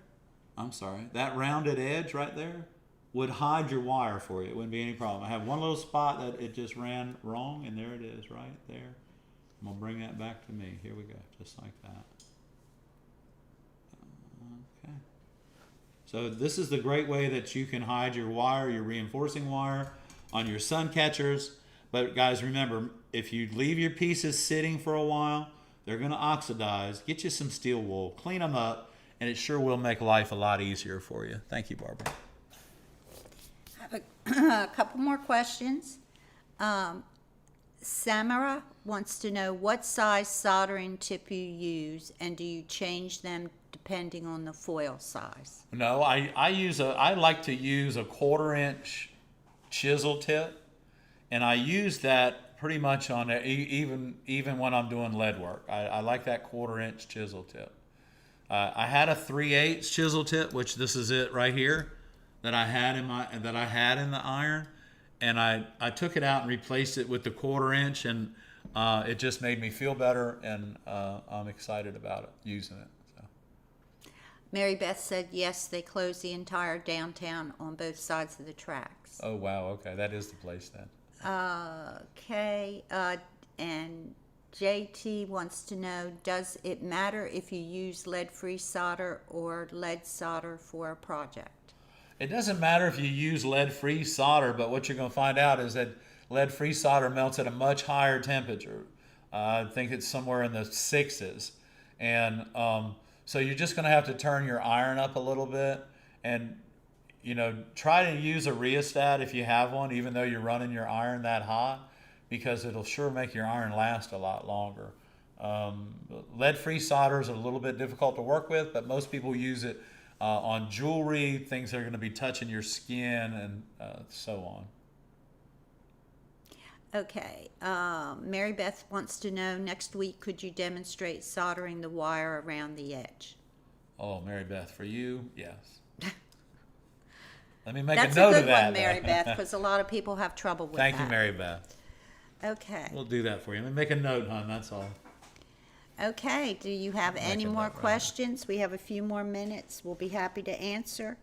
that rounded edge right there would hide your wire for you. It wouldn't be any problem. I have one little spot that it just ran wrong, and there it is right there. I'm gonna bring that back to me. Here we go, just like that. Okay. So this is the great way that you can hide your wire, your reinforcing wire, on your sun catchers. But guys, remember, if you leave your pieces sitting for a while, they're going to oxidize. Get you some steel wool, clean them up, and it sure will make life a lot easier for you. Thank you, Barbara. I have a couple more questions. Samara wants to know what size soldering tip you use, and do you change them depending on the foil size? No, I like to use a 1/4 inch chisel tip, and I use that pretty much on even when I'm doing lead work. I like that 1/4 inch chisel tip. I had a 3/8 chisel tip, which this is it right here, that I had in the iron, and I took it out and replaced it with the 1/4 inch, and it just made me feel better, and I'm excited about it, using it. So. Mary Beth said yes, they close the entire downtown on both sides of the tracks. Oh wow, okay, that is the place then. Okay, and JT wants to know, does it matter if you use lead-free solder or lead solder for a project? It doesn't matter if you use lead-free solder, but what you're going to find out is that lead-free solder melts at a much higher temperature. I think it's somewhere in the 6s. And so you're just going to have to turn your iron up a little bit, and try to use a rheostat if you have one, even though you're running your iron that hot, because it'll sure make your iron last a lot longer. Lead-free solder is a little bit difficult to work with, but most people use it on jewelry, things that are going to be touching your skin, and so on. Okay, Mary Beth wants to know, next week could you demonstrate soldering the wire around the edge? Oh, Mary Beth, for you, yes. Let me make That's a note a good of that. one, Mary Beth, because a lot of people have trouble with Thank that. you, Mary Beth. Okay. We'll do that for you. Let me make a note, hon, that's all. Okay, do you have any a more note right now. questions? We have a few more minutes. We'll be happy to answer.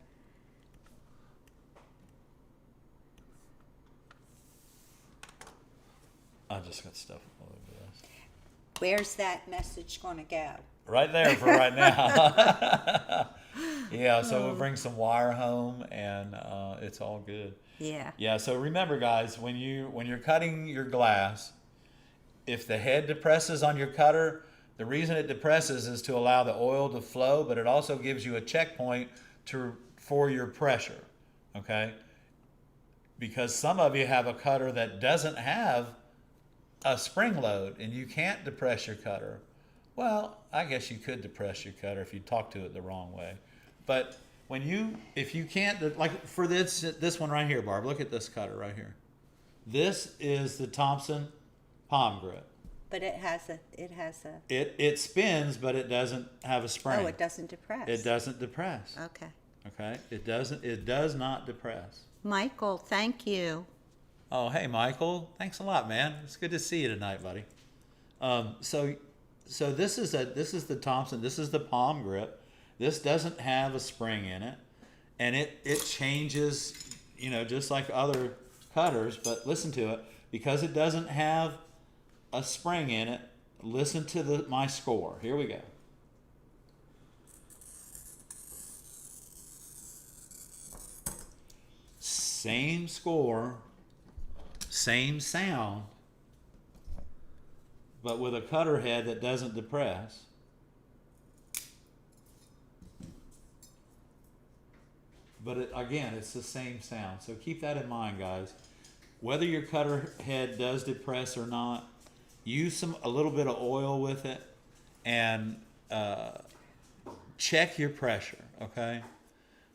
I just got stuff all over this. Where's that message going to go? Right there for right now. Yeah, so we'll bring some wire home, and it's all good. Yeah. Yeah, so remember, guys, when you're cutting your glass, if the head depresses on your cutter, the reason it depresses is to allow the oil to flow, but it also gives you a checkpoint for your pressure, okay? Because some of you have a cutter that doesn't have a spring load, and you can't depress your cutter. Well, I guess you could depress your cutter if you talk to it the wrong way. But if you can't, like for this one right here, Barb, look at this cutter right here. This is the Thompson palm grip. But it has a. It spins, but it doesn't have a spring. Oh, it doesn't depress. It doesn't depress. Okay. Okay, it does not depress. Michael, thank you. Oh, hey, Michael. Thanks a lot, man. It's good to see you tonight, buddy. So this is the Thompson. This is the palm grip. This doesn't have a spring in it, and it changes, just like other cutters. But listen to it, because it doesn't have a spring in it. Listen to my score. Here we go. Same score, same sound, but with a cutter head that doesn't depress. but again, it's the same sound. So keep that in mind, guys. Whether your cutter head does depress or not, use a little bit of oil with it, and check your pressure. Okay,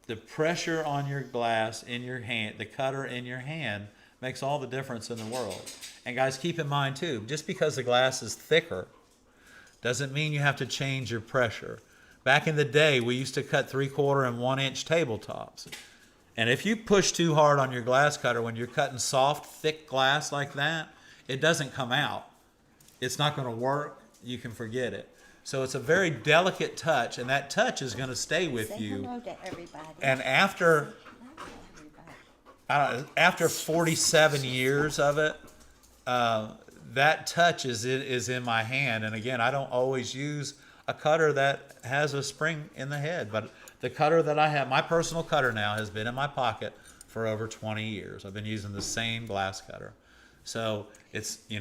the pressure on your glass in your hand, the cutter in your hand, makes all the difference in the world. And guys, keep in mind too, just because the glass is thicker doesn't mean you have to change your pressure. Back in the day, we used to cut 3/4 and 1 inch tabletops. And if you push too hard on your glass cutter when you're cutting soft, thick glass like that, it doesn't come out. It's not going to work. You can forget it. So it's a very delicate touch, and that touch is going to stay with Say you. hello to everybody. And after Hello to everybody. after 47 years of it, that touch is in my hand. And again, I don't always use a cutter that has a spring in the head, but the cutter that I have, my personal cutter now, has been in my pocket for over 20 years. I've been using the same glass cutter. So it's you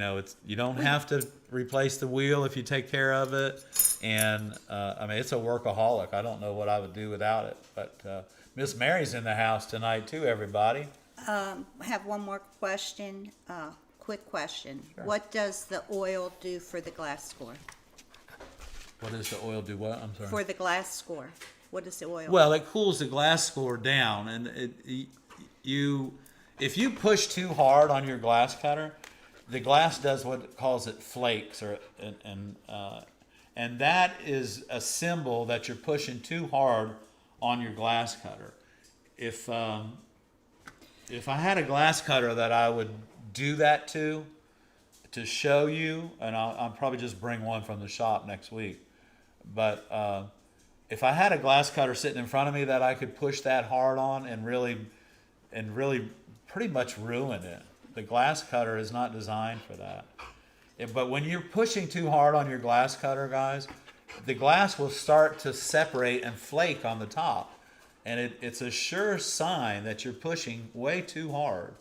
don't have to replace the wheel if you take care of it. And I mean, it's a workaholic. I don't know what I would do without it. But Miss Mary's in the house tonight too, everybody. I have one more question, quick question. Sure. What does the oil do for the glass score? What does the oil do? What? I'm sorry. For the glass score, what does the oil Well, it cools the glass score down, and if you push too hard on your glass cutter, the glass does what it calls it flakes, and that is a symbol that you're pushing too hard on your glass cutter. If I had a glass cutter that I would do that to show you, and I'll probably just bring one from the shop next week. But if I had a glass cutter sitting in front of me that I could push that hard on and really pretty much ruin it. The glass cutter is not designed for that. But when you're pushing too hard on your glass cutter, guys, the glass will start to separate and flake on the top. And it's a sure sign that you're pushing way too hard.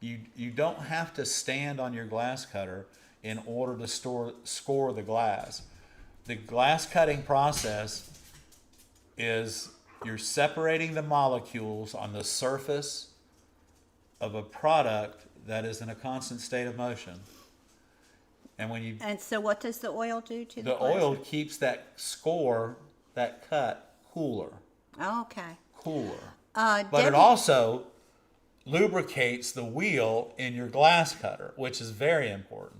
You don't have to stand on your glass cutter in order to score the glass. The glass cutting process is you're separating the molecules on the surface of a product that is in a constant state of motion. And so what does the oil do to the the glass? oil keeps that score, that cut, cooler. Oh, okay. Cooler. But Debbie, it also lubricates the wheel in your glass cutter, which is very important.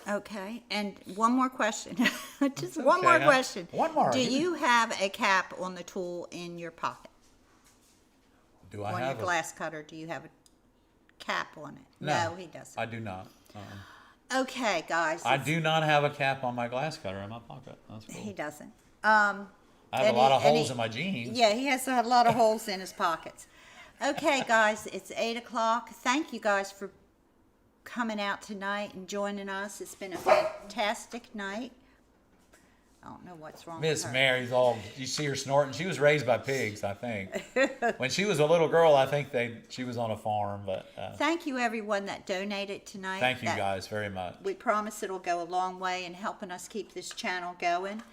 Okay, and one more question. Just okay, one more huh? question. One more. Do you have a cap on the tool in your pocket? Do I On have your glass cutter, do you have a cap on it? No, he doesn't. I do not. Okay, guys. I do not have a cap on my glass cutter in my pocket. That's cool. He doesn't. I have a lot of holes in my jeans. Yeah, he has a lot of holes in his pockets. Okay, guys, it's 8:00. Thank you guys for coming out tonight and joining us. It's been a fantastic night. I don't know what's wrong Miss with her. Mary's you see her snorting. She was raised by pigs, I think. When she was a little girl, I think she was on a farm. But Thank you, everyone that donated tonight. thank you guys very much. We promise it'll go a long way in helping us keep this channel going,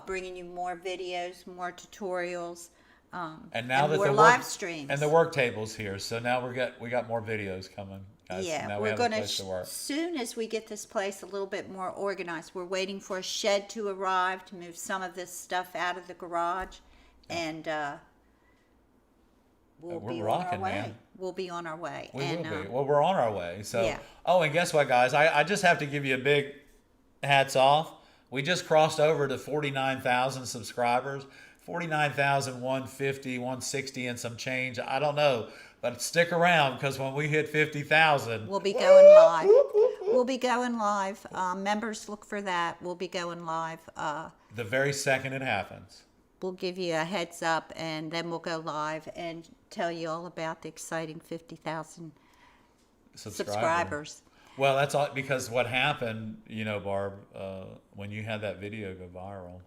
bringing you more videos, more tutorials, And now that more the live streams. and the work table's here, so now we got more videos coming, guys. Yeah, now we we're have going a to, place to work. soon as we get this place a little bit more organized, we're waiting for a shed to arrive to move some of this stuff out of the garage, and we'll We're be on rocking, our way. man. We'll be on our way. We and, will be. Well, we're on our way. So, yeah. Oh, and guess what, guys? I just have to give you a big hats off. We just crossed over to 49,000 subscribers. 49,150, 160 and some change. I don't know. But stick around, because when we hit 50,000, we'll be going live. We'll be going live. Members, look for that. We'll be going live. the very second it happens. We'll give you a heads up, and then we'll go live and tell you all about the exciting 50,000 subscribers. Well, that's all because what happened, Barb, when you had that video go viral,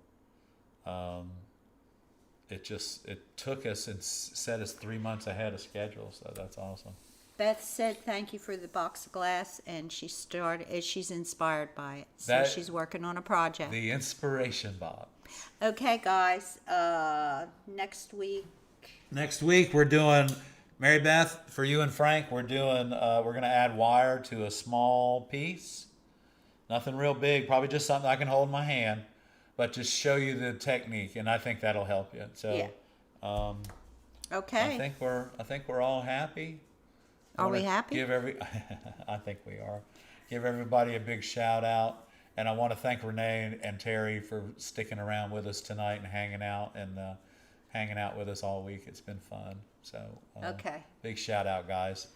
it took us and set us 3 months ahead of schedule. So that's awesome. Beth said thank you for the box of glass, and she's inspired by it. So she's working on a project. The inspiration box. Okay, guys. Next week Next week we're doing, Mary Beth, for you and Frank, we're going to add wire to a small piece. Nothing real big, probably just something I can hold in my hand, but just show you the technique, and I think that'll help you. So, Yeah. I Okay. think we're all happy. I Are wanna we happy? I think we are. Give everybody a big shout out, and I want to thank Renee and Terry for sticking around with us tonight and hanging out with us all week. It's been fun. So, Okay. big shout out, guys.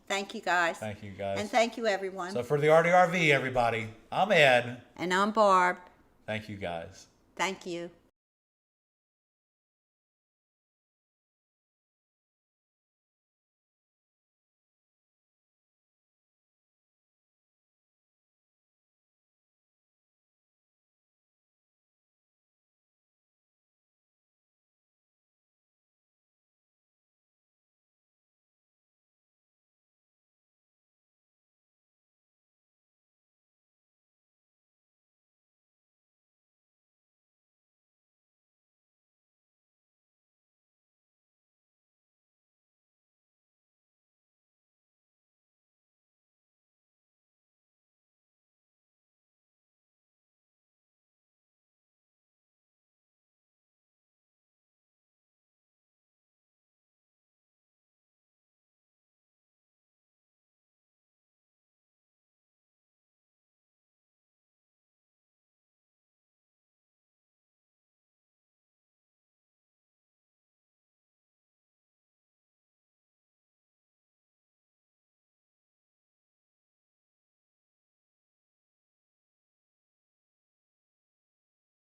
Thank you, guys. Thank you, guys. And thank you, everyone. So for the ARTyRV, everybody, I'm Ed. And I'm Barb. Thank you, guys. Thank you.